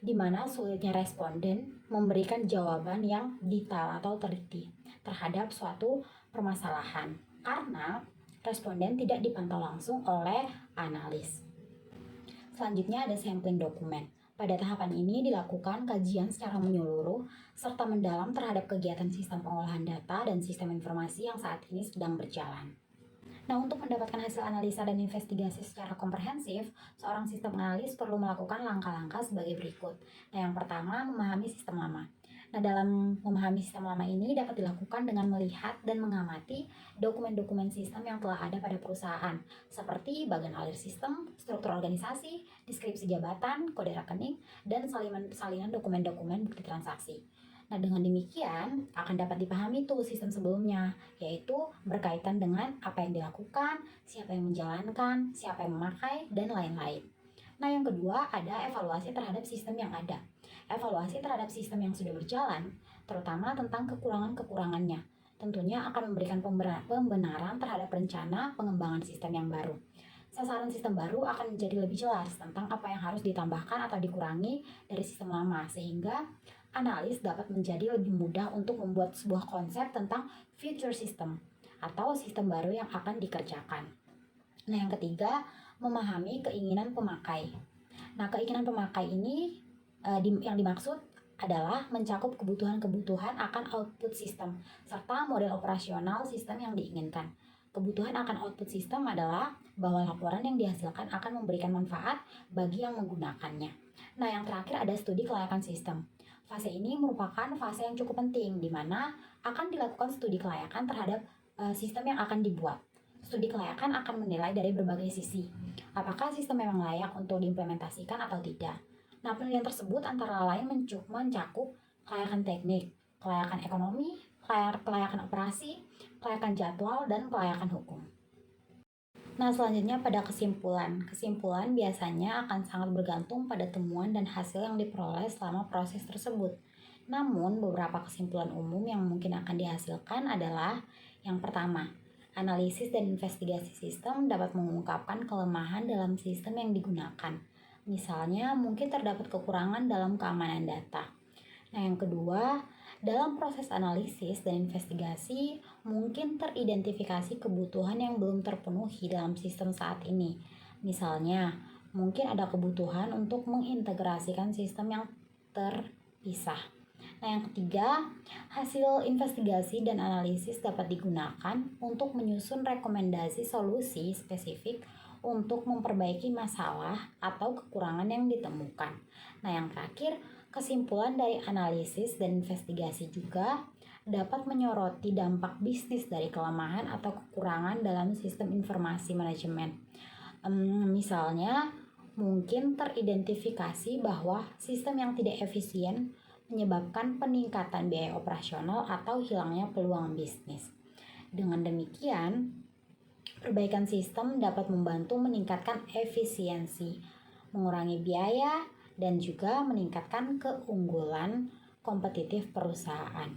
di mana sulitnya responden memberikan jawaban yang detail atau teliti terhadap suatu permasalahan karena responden tidak dipantau langsung oleh analis. Selanjutnya ada sampling dokumen. Pada tahapan ini dilakukan kajian secara menyeluruh serta mendalam terhadap kegiatan sistem pengolahan data dan sistem informasi yang saat ini sedang berjalan. Nah, untuk mendapatkan hasil analisa dan investigasi secara komprehensif, seorang sistem analis perlu melakukan langkah-langkah sebagai berikut. Nah, yang pertama, memahami sistem lama. Nah, dalam memahami sistem lama ini dapat dilakukan dengan melihat dan mengamati dokumen-dokumen sistem yang telah ada pada perusahaan, seperti bagan alir sistem, struktur organisasi, deskripsi jabatan, kode rekening, dan salinan dokumen-dokumen bukti transaksi. Nah, dengan demikian akan dapat dipahami tuh sistem sebelumnya, yaitu berkaitan dengan apa yang dilakukan, siapa yang menjalankan, siapa yang memakai, dan lain-lain. Nah, yang kedua ada evaluasi terhadap sistem yang ada. Evaluasi terhadap sistem yang sudah berjalan, terutama tentang kekurangan-kekurangannya. Tentunya akan memberikan pembenaran terhadap rencana pengembangan sistem yang baru. Sasaran sistem baru akan menjadi lebih jelas tentang apa yang harus ditambahkan atau dikurangi dari sistem lama, sehingga analis dapat menjadi lebih mudah untuk membuat sebuah konsep tentang future system atau sistem baru yang akan dikerjakan. Nah, yang ketiga, memahami keinginan pemakai. Nah, keinginan pemakai ini yang dimaksud adalah mencakup kebutuhan-kebutuhan akan output sistem serta model operasional sistem yang diinginkan. Kebutuhan akan output sistem adalah bahwa laporan yang dihasilkan akan memberikan manfaat bagi yang menggunakannya. Nah, yang terakhir ada studi kelayakan sistem. Fase ini merupakan fase yang cukup penting di mana akan dilakukan studi kelayakan terhadap sistem yang akan dibuat. Studi kelayakan akan menilai dari berbagai sisi. Apakah sistem memang layak untuk diimplementasikan atau tidak? Nah, penilaian tersebut antara lain mencakup kelayakan teknik, kelayakan ekonomi, kelayakan operasi, kelayakan jadwal, dan kelayakan hukum. Nah, selanjutnya pada kesimpulan. Kesimpulan biasanya akan sangat bergantung pada temuan dan hasil yang diperoleh selama proses tersebut. Namun, beberapa kesimpulan umum yang mungkin akan dihasilkan adalah yang pertama, analisis dan investigasi sistem dapat mengungkapkan kelemahan dalam sistem yang digunakan. Misalnya, mungkin terdapat kekurangan dalam keamanan data. Nah, yang kedua, dalam proses analisis dan investigasi, mungkin teridentifikasi kebutuhan yang belum terpenuhi dalam sistem saat ini. Misalnya, mungkin ada kebutuhan untuk mengintegrasikan sistem yang terpisah. Nah, yang ketiga, hasil investigasi dan analisis dapat digunakan untuk menyusun rekomendasi solusi spesifik untuk memperbaiki masalah atau kekurangan yang ditemukan. Nah, yang terakhir, kesimpulan dari analisis dan investigasi juga dapat menyoroti dampak bisnis dari kelemahan atau kekurangan dalam sistem informasi manajemen. Misalnya, mungkin teridentifikasi bahwa sistem yang tidak efisien menyebabkan peningkatan biaya operasional atau hilangnya peluang bisnis. Dengan demikian, perbaikan sistem dapat membantu meningkatkan efisiensi, mengurangi biaya, dan juga meningkatkan keunggulan kompetitif perusahaan.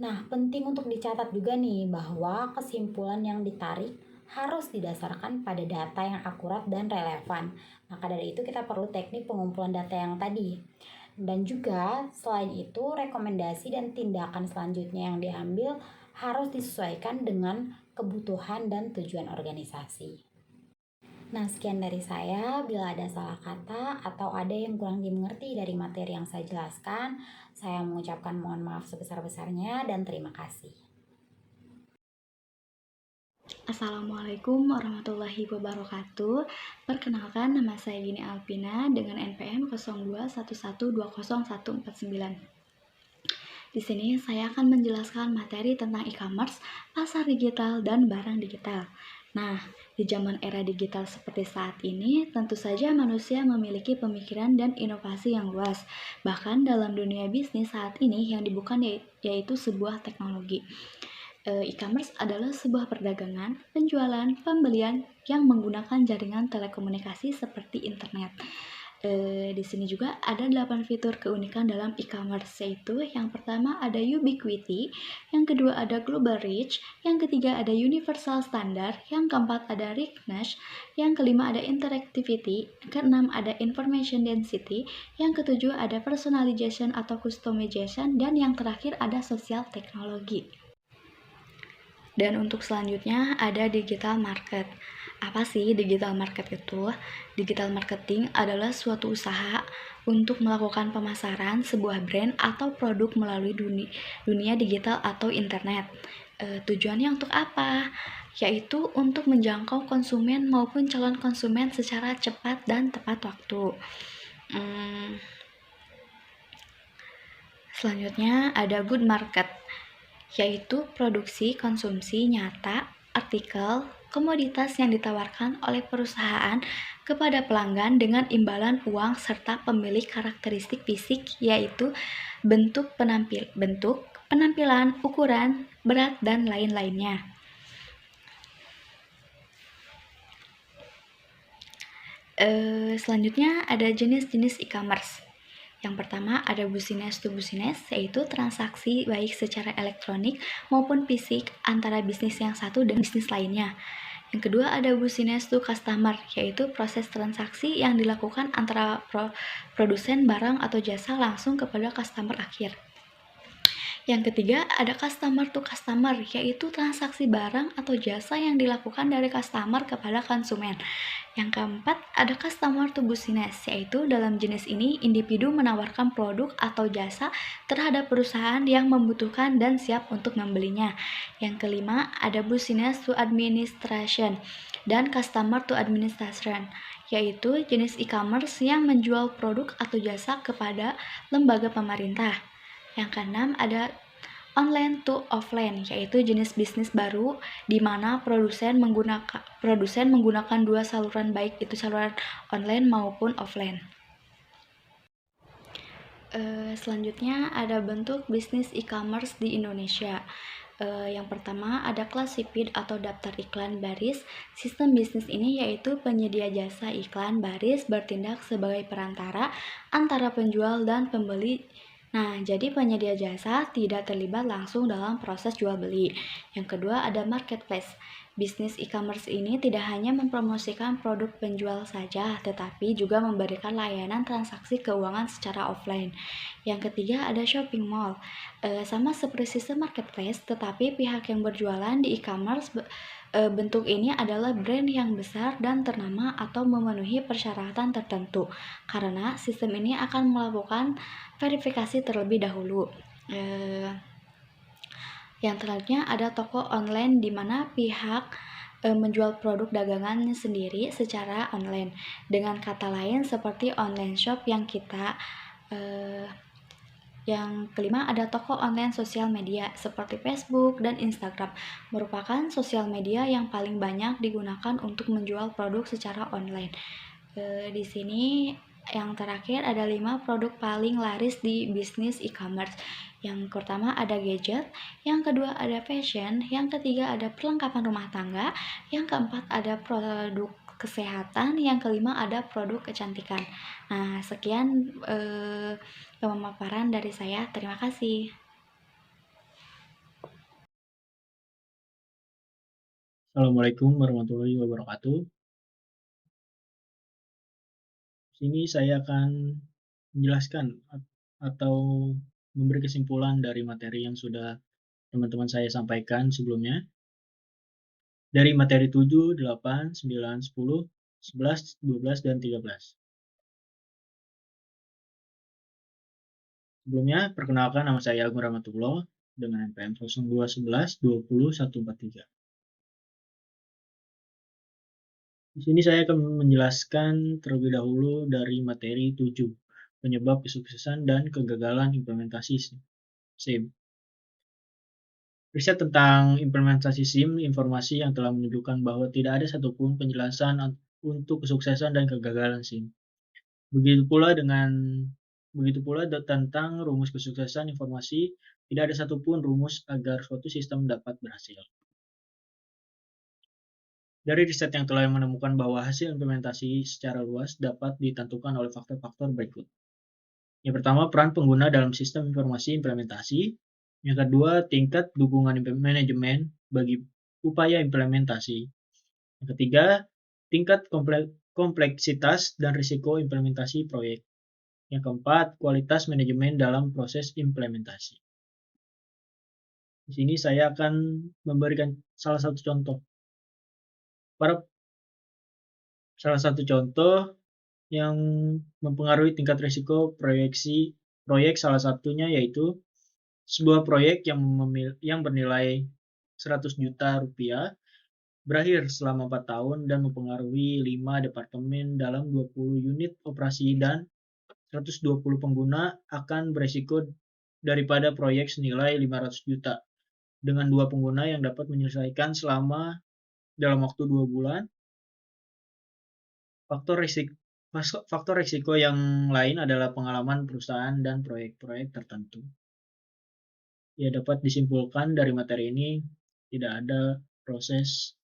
Nah, penting untuk dicatat juga nih bahwa kesimpulan yang ditarik harus didasarkan pada data yang akurat dan relevan. Maka dari itu kita perlu teknik pengumpulan data yang tadi. Dan juga selain itu rekomendasi dan tindakan selanjutnya yang diambil harus disesuaikan dengan kebutuhan dan tujuan organisasi. Nah, sekian dari saya. Bila ada salah kata atau ada yang kurang dimengerti dari materi yang saya jelaskan, saya mengucapkan mohon maaf sebesar-besarnya dan terima kasih. Assalamualaikum warahmatullahi wabarakatuh. Perkenalkan, nama saya Dini Alpina dengan NPM 0211201449. Di sini saya akan menjelaskan materi tentang e-commerce, pasar digital, dan barang digital. Nah, di zaman era digital seperti saat ini, tentu saja manusia memiliki pemikiran dan inovasi yang luas. Bahkan dalam dunia bisnis saat ini yang dibuka yaitu sebuah teknologi. E-commerce adalah sebuah perdagangan, penjualan, pembelian yang menggunakan jaringan telekomunikasi seperti internet. Di sini juga ada 8 fitur keunikan dalam e-commerce, yaitu yang pertama ada ubiquity, yang kedua ada global reach, yang ketiga ada universal standard, yang keempat ada richness, yang kelima ada interactivity, keenam ada information density, yang ketujuh ada personalization atau customization, dan yang terakhir ada social technology. Dan untuk selanjutnya ada digital market. Apa sih digital market itu? Digital marketing adalah suatu usaha untuk melakukan pemasaran sebuah brand atau produk melalui dunia digital atau internet. Tujuannya untuk apa? Yaitu untuk menjangkau konsumen maupun calon konsumen secara cepat dan tepat waktu. Selanjutnya ada good market, yaitu produksi konsumsi nyata, artikel, komoditas yang ditawarkan oleh perusahaan kepada pelanggan dengan imbalan uang serta pemilik karakteristik fisik, yaitu bentuk, penampilan, ukuran, berat, dan lain-lainnya. Selanjutnya ada jenis-jenis e-commerce. Yang pertama ada business to business, yaitu transaksi baik secara elektronik maupun fisik antara bisnis yang satu dan bisnis lainnya. Yang kedua ada business to customer, yaitu proses transaksi yang dilakukan antara produsen barang atau jasa langsung kepada customer akhir. Yang ketiga ada customer to customer, yaitu transaksi barang atau jasa yang dilakukan dari customer kepada konsumen. Yang keempat ada customer to business, yaitu dalam jenis ini individu menawarkan produk atau jasa terhadap perusahaan yang membutuhkan dan siap untuk membelinya. Yang kelima ada business to administration dan customer to administration, yaitu jenis e-commerce yang menjual produk atau jasa kepada lembaga pemerintah. Yang keenam ada online to offline, yaitu jenis bisnis baru di mana produsen menggunakan dua saluran, baik itu saluran online maupun offline. Selanjutnya ada bentuk bisnis e-commerce di Indonesia. Yang pertama ada kelas CIPID atau daftar iklan baris. Sistem bisnis ini yaitu penyedia jasa iklan baris bertindak sebagai perantara antara penjual dan pembeli. Nah, jadi penyedia jasa tidak terlibat langsung dalam proses jual beli. Yang kedua ada marketplace. Bisnis e-commerce ini tidak hanya mempromosikan produk penjual saja, tetapi juga memberikan layanan transaksi keuangan secara offline. Yang ketiga ada shopping mall. Sama seperti sistem marketplace, tetapi pihak yang berjualan di e-commerce bentuk ini adalah brand yang besar dan ternama atau memenuhi persyaratan tertentu, karena sistem ini akan melakukan verifikasi terlebih dahulu. Yang selanjutnya ada toko online di mana pihak menjual produk dagangannya sendiri secara online. Dengan kata lain seperti online shop yang kelima ada toko online sosial media seperti Facebook dan Instagram, merupakan sosial media yang paling banyak digunakan untuk menjual produk secara online. Di sini yang terakhir ada 5 produk paling laris di bisnis e-commerce. Yang pertama ada gadget, yang kedua ada fashion, yang ketiga ada perlengkapan rumah tangga, yang keempat ada produk kesehatan, yang kelima ada produk kecantikan. Nah, sekian pemaparan dari saya. Terima kasih. Assalamualaikum warahmatullahi wabarakatuh. Sini saya akan menjelaskan atau memberi kesimpulan dari materi yang sudah teman-teman saya sampaikan sebelumnya. Dari materi 7, 8, 9, 10, 11, 12, dan 13. Sebelumnya, perkenalkan nama saya Agung Rahmatullah dengan NPM 0211 20 143. Di sini saya akan menjelaskan terlebih dahulu dari materi 7, penyebab kesuksesan dan kegagalan implementasi SIM. Riset tentang implementasi SIM informasi yang telah menunjukkan bahwa tidak ada satupun penjelasan untuk kesuksesan dan kegagalan SIM. Begitu pula tentang rumus kesuksesan informasi, tidak ada satupun rumus agar suatu sistem dapat berhasil. Dari riset yang telah menemukan bahwa hasil implementasi secara luas dapat ditentukan oleh faktor-faktor berikut. Yang pertama, peran pengguna dalam sistem informasi implementasi. Yang kedua, tingkat dukungan manajemen bagi upaya implementasi. Yang ketiga, tingkat kompleksitas dan risiko implementasi proyek. Yang keempat, kualitas manajemen dalam proses implementasi. Di sini saya akan memberikan salah satu contoh. Salah satu contoh yang mempengaruhi tingkat risiko proyek salah satunya yaitu sebuah proyek yang bernilai 100 juta rupiah berakhir selama 4 tahun dan mempengaruhi 5 departemen dalam 20 unit operasi dan 120 pengguna akan beresiko daripada proyek senilai 500 juta dengan 2 pengguna yang dapat menyelesaikan dalam waktu 2 bulan. Faktor risiko yang lain adalah pengalaman perusahaan dan proyek-proyek tertentu. Ya, dapat disimpulkan dari materi ini tidak ada proses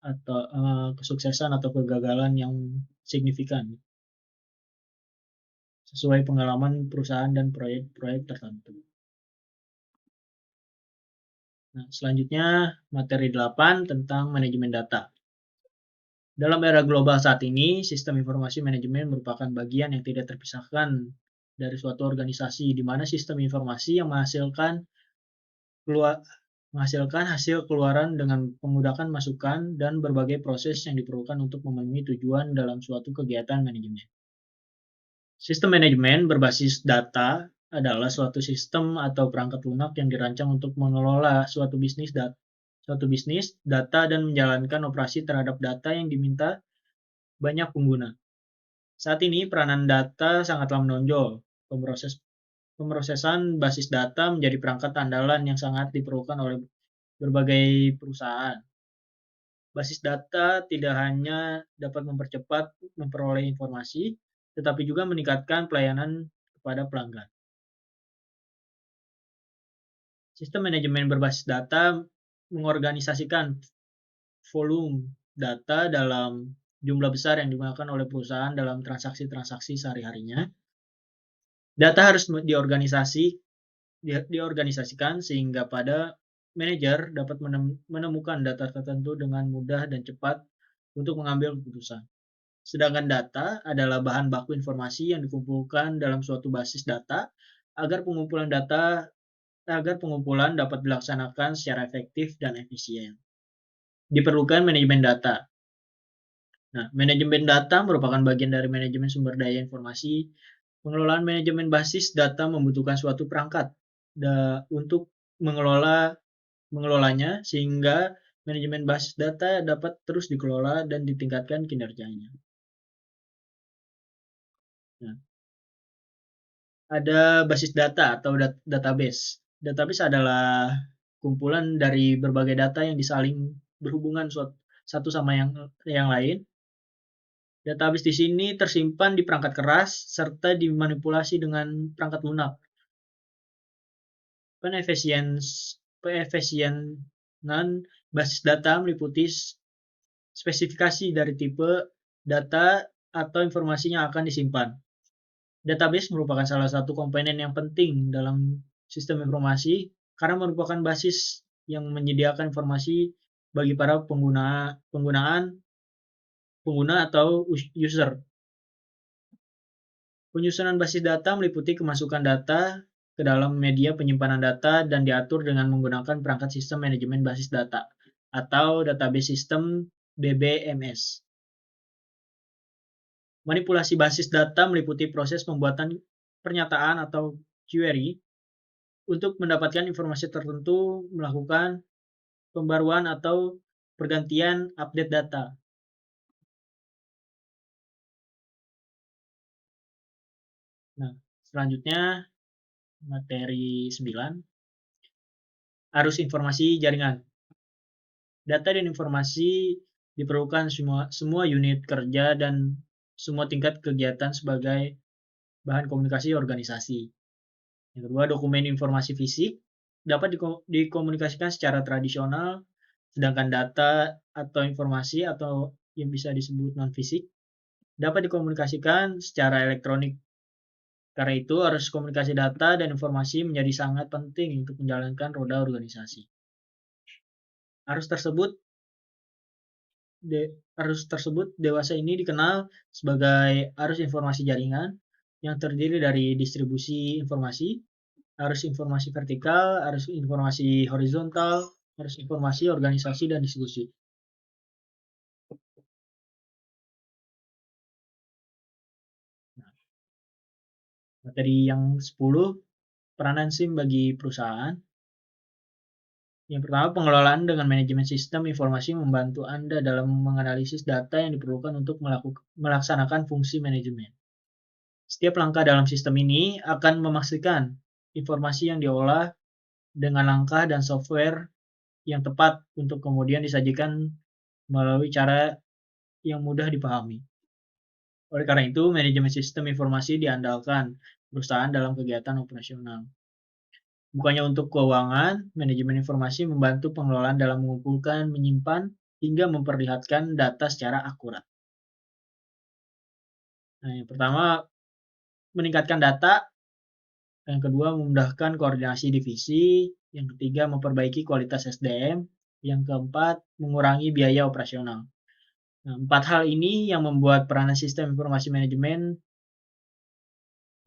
atau kesuksesan atau kegagalan yang signifikan sesuai pengalaman perusahaan dan proyek-proyek tertentu. Nah, selanjutnya materi 8 tentang manajemen data. Dalam era global saat ini, sistem informasi manajemen merupakan bagian yang tidak terpisahkan dari suatu organisasi di mana sistem informasi yang menghasilkan hasil keluaran dengan menggunakan masukan dan berbagai proses yang diperlukan untuk memenuhi tujuan dalam suatu kegiatan manajemen. Sistem manajemen berbasis data adalah suatu sistem atau perangkat lunak yang dirancang untuk mengelola suatu bisnis data dan menjalankan operasi terhadap data yang diminta banyak pengguna. Saat ini peranan data sangatlah menonjol. pemrosesan basis data menjadi perangkat andalan yang sangat diperlukan oleh berbagai perusahaan. Basis data tidak hanya dapat mempercepat memperoleh informasi, tetapi juga meningkatkan pelayanan kepada pelanggan. Sistem manajemen berbasis data mengorganisasikan volume data dalam jumlah besar yang digunakan oleh perusahaan dalam transaksi-transaksi sehari-harinya. Data harus diorganisasikan sehingga pada manajer dapat menemukan data tertentu dengan mudah dan cepat untuk mengambil keputusan. Sedangkan data adalah bahan baku informasi yang dikumpulkan dalam suatu basis data agar pengumpulan dapat dilaksanakan secara efektif dan efisien. Diperlukan manajemen data. Nah, manajemen data merupakan bagian dari manajemen sumber daya informasi. Pengelolaan manajemen basis data membutuhkan suatu perangkat untuk mengelolanya sehingga manajemen basis data dapat terus dikelola dan ditingkatkan kinerjanya. Nah, ada basis data atau database. Database adalah kumpulan dari berbagai data yang disaling berhubungan satu sama yang lain. Database di sini tersimpan di perangkat keras serta dimanipulasi dengan perangkat lunak. Pengefisienan basis data meliputi spesifikasi dari tipe data atau informasi yang akan disimpan. Database merupakan salah satu komponen yang penting dalam sistem informasi karena merupakan basis yang menyediakan informasi bagi para pengguna atau user. Penyusunan basis data meliputi kemasukan data ke dalam media penyimpanan data dan diatur dengan menggunakan perangkat sistem manajemen basis data atau database system DBMS. Manipulasi basis data meliputi proses pembuatan pernyataan atau query untuk mendapatkan informasi tertentu, melakukan pembaruan atau pergantian update data. Nah, selanjutnya materi 9, arus informasi jaringan. Data dan informasi diperlukan semua unit kerja dan semua tingkat kegiatan sebagai bahan komunikasi organisasi. Yang kedua, dokumen informasi fisik dapat dikomunikasikan secara tradisional, sedangkan data atau informasi atau yang bisa disebut non-fisik dapat dikomunikasikan secara elektronik. Karena itu, arus komunikasi data dan informasi menjadi sangat penting untuk menjalankan roda organisasi. Arus tersebut dewasa ini dikenal sebagai arus informasi jaringan yang terdiri dari distribusi informasi, arus informasi vertikal, arus informasi horizontal, arus informasi organisasi dan diskusi. Materi yang 10, peranan SIM bagi perusahaan. Yang pertama, pengelolaan dengan manajemen sistem informasi membantu Anda dalam menganalisis data yang diperlukan untuk melaksanakan fungsi manajemen. Setiap langkah dalam sistem ini akan memastikan informasi yang diolah dengan langkah dan software yang tepat untuk kemudian disajikan melalui cara yang mudah dipahami. Oleh karena itu, manajemen sistem informasi diandalkan perusahaan dalam kegiatan operasional. Bukannya untuk keuangan, manajemen informasi membantu pengelolaan dalam mengumpulkan, menyimpan, hingga memperlihatkan data secara akurat. Nah, yang pertama, meningkatkan data. Yang kedua, memudahkan koordinasi divisi. Yang ketiga, memperbaiki kualitas SDM. Yang keempat, mengurangi biaya operasional. Nah, 4 hal ini yang membuat peranan sistem informasi manajemen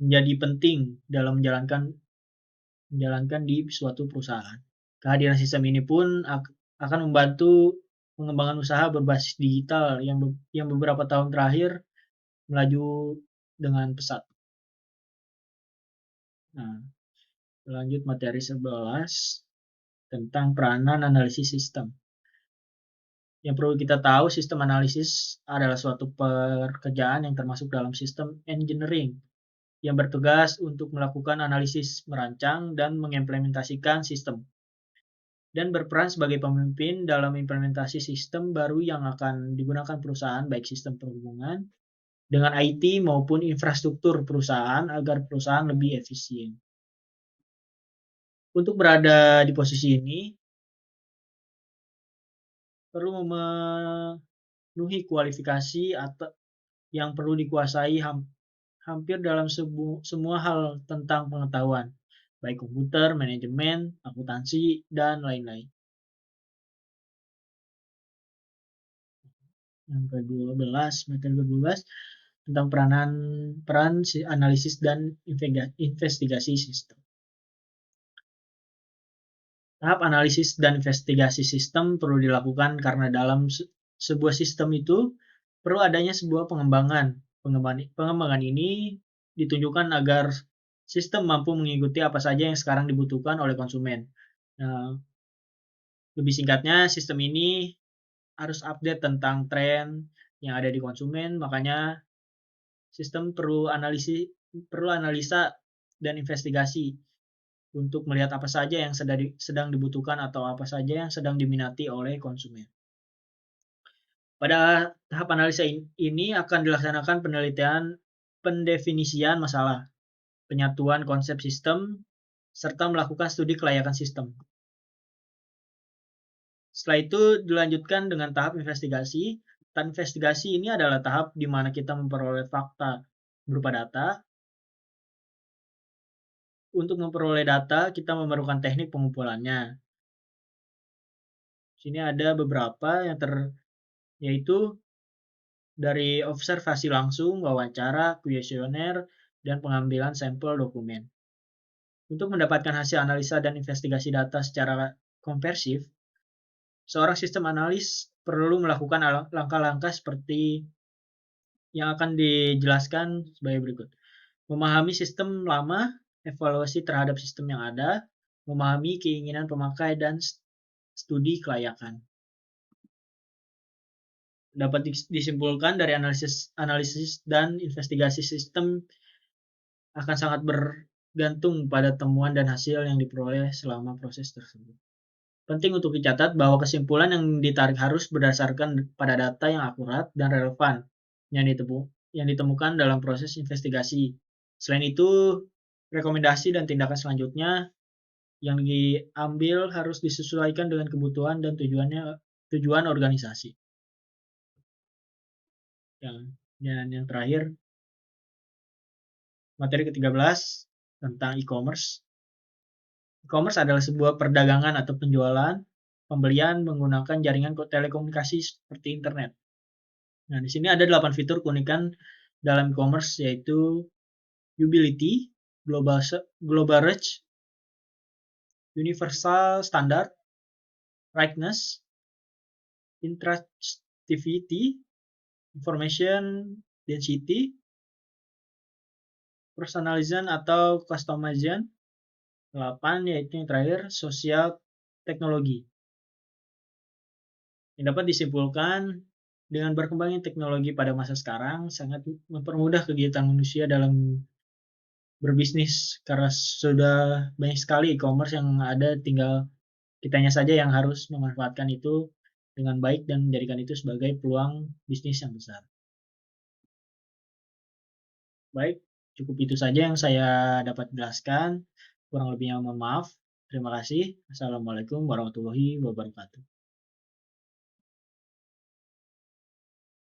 menjadi penting dalam menjalankan di suatu perusahaan. Kehadiran sistem ini pun akan membantu pengembangan usaha berbasis digital yang beberapa tahun terakhir melaju dengan pesat. Nah, lanjut materi 11 tentang peranan analisis sistem. Yang perlu kita tahu, sistem analisis adalah suatu pekerjaan yang termasuk dalam sistem engineering. yang bertugas untuk melakukan analisis, merancang, dan mengimplementasikan sistem, dan berperan sebagai pemimpin dalam implementasi sistem baru yang akan digunakan perusahaan, baik sistem perhubungan, dengan IT maupun infrastruktur perusahaan agar perusahaan lebih efisien. Untuk berada di posisi ini, perlu memenuhi kualifikasi atau yang perlu dikuasai hampir dalam semua hal tentang pengetahuan, baik komputer, manajemen, akuntansi, dan lain-lain. Yang ke-12, materi ke-12 tentang peran analisis dan investigasi sistem. Tahap analisis dan investigasi sistem perlu dilakukan karena dalam sebuah sistem itu perlu adanya sebuah pengembangan. Pengembangan ini ditunjukkan agar sistem mampu mengikuti apa saja yang sekarang dibutuhkan oleh konsumen. Nah, lebih singkatnya, sistem ini harus update tentang tren yang ada di konsumen, makanya sistem perlu analisa dan investigasi untuk melihat apa saja yang sedang dibutuhkan atau apa saja yang sedang diminati oleh konsumen. Pada tahap analisa ini akan dilaksanakan penelitian pendefinisian masalah, penyatuan konsep sistem, serta melakukan studi kelayakan sistem. Setelah itu dilanjutkan dengan tahap investigasi. Tahap investigasi ini adalah tahap di mana kita memperoleh fakta berupa data. Untuk memperoleh data, kita memerlukan teknik pengumpulannya. Sini ada beberapa yaitu dari observasi langsung, wawancara, kuesioner, dan pengambilan sampel dokumen. Untuk mendapatkan hasil analisa dan investigasi data secara komprehensif, seorang sistem analis perlu melakukan langkah-langkah seperti yang akan dijelaskan sebagai berikut. Memahami sistem lama, evaluasi terhadap sistem yang ada, memahami keinginan pemakai, dan studi kelayakan. Dapat disimpulkan dari analisis dan investigasi sistem akan sangat bergantung pada temuan dan hasil yang diperoleh selama proses tersebut. Penting untuk dicatat bahwa kesimpulan yang ditarik harus berdasarkan pada data yang akurat dan relevan yang ditemukan dalam proses investigasi. Selain itu, rekomendasi dan tindakan selanjutnya yang diambil harus disesuaikan dengan kebutuhan dan tujuan organisasi. Dan yang terakhir, materi ke-13 tentang e-commerce. E-commerce adalah sebuah perdagangan atau penjualan, pembelian menggunakan jaringan telekomunikasi seperti internet. Nah, di sini ada 8 fitur keunikan dalam e-commerce, yaitu usability, global reach, universal standard, rightness, interactivity, information density, personalization atau customization. 8 yaitu yang terakhir, sosial teknologi. Yang dapat disimpulkan, dengan berkembangnya teknologi pada masa sekarang sangat mempermudah kegiatan manusia dalam berbisnis karena sudah banyak sekali e-commerce yang ada, tinggal kitanya saja yang harus memanfaatkan itu dengan baik dan menjadikan itu sebagai peluang bisnis yang besar. Baik, cukup itu saja yang saya dapat jelaskan. Kurang lebihnya mohon maaf. Terima kasih. Assalamualaikum warahmatullahi wabarakatuh.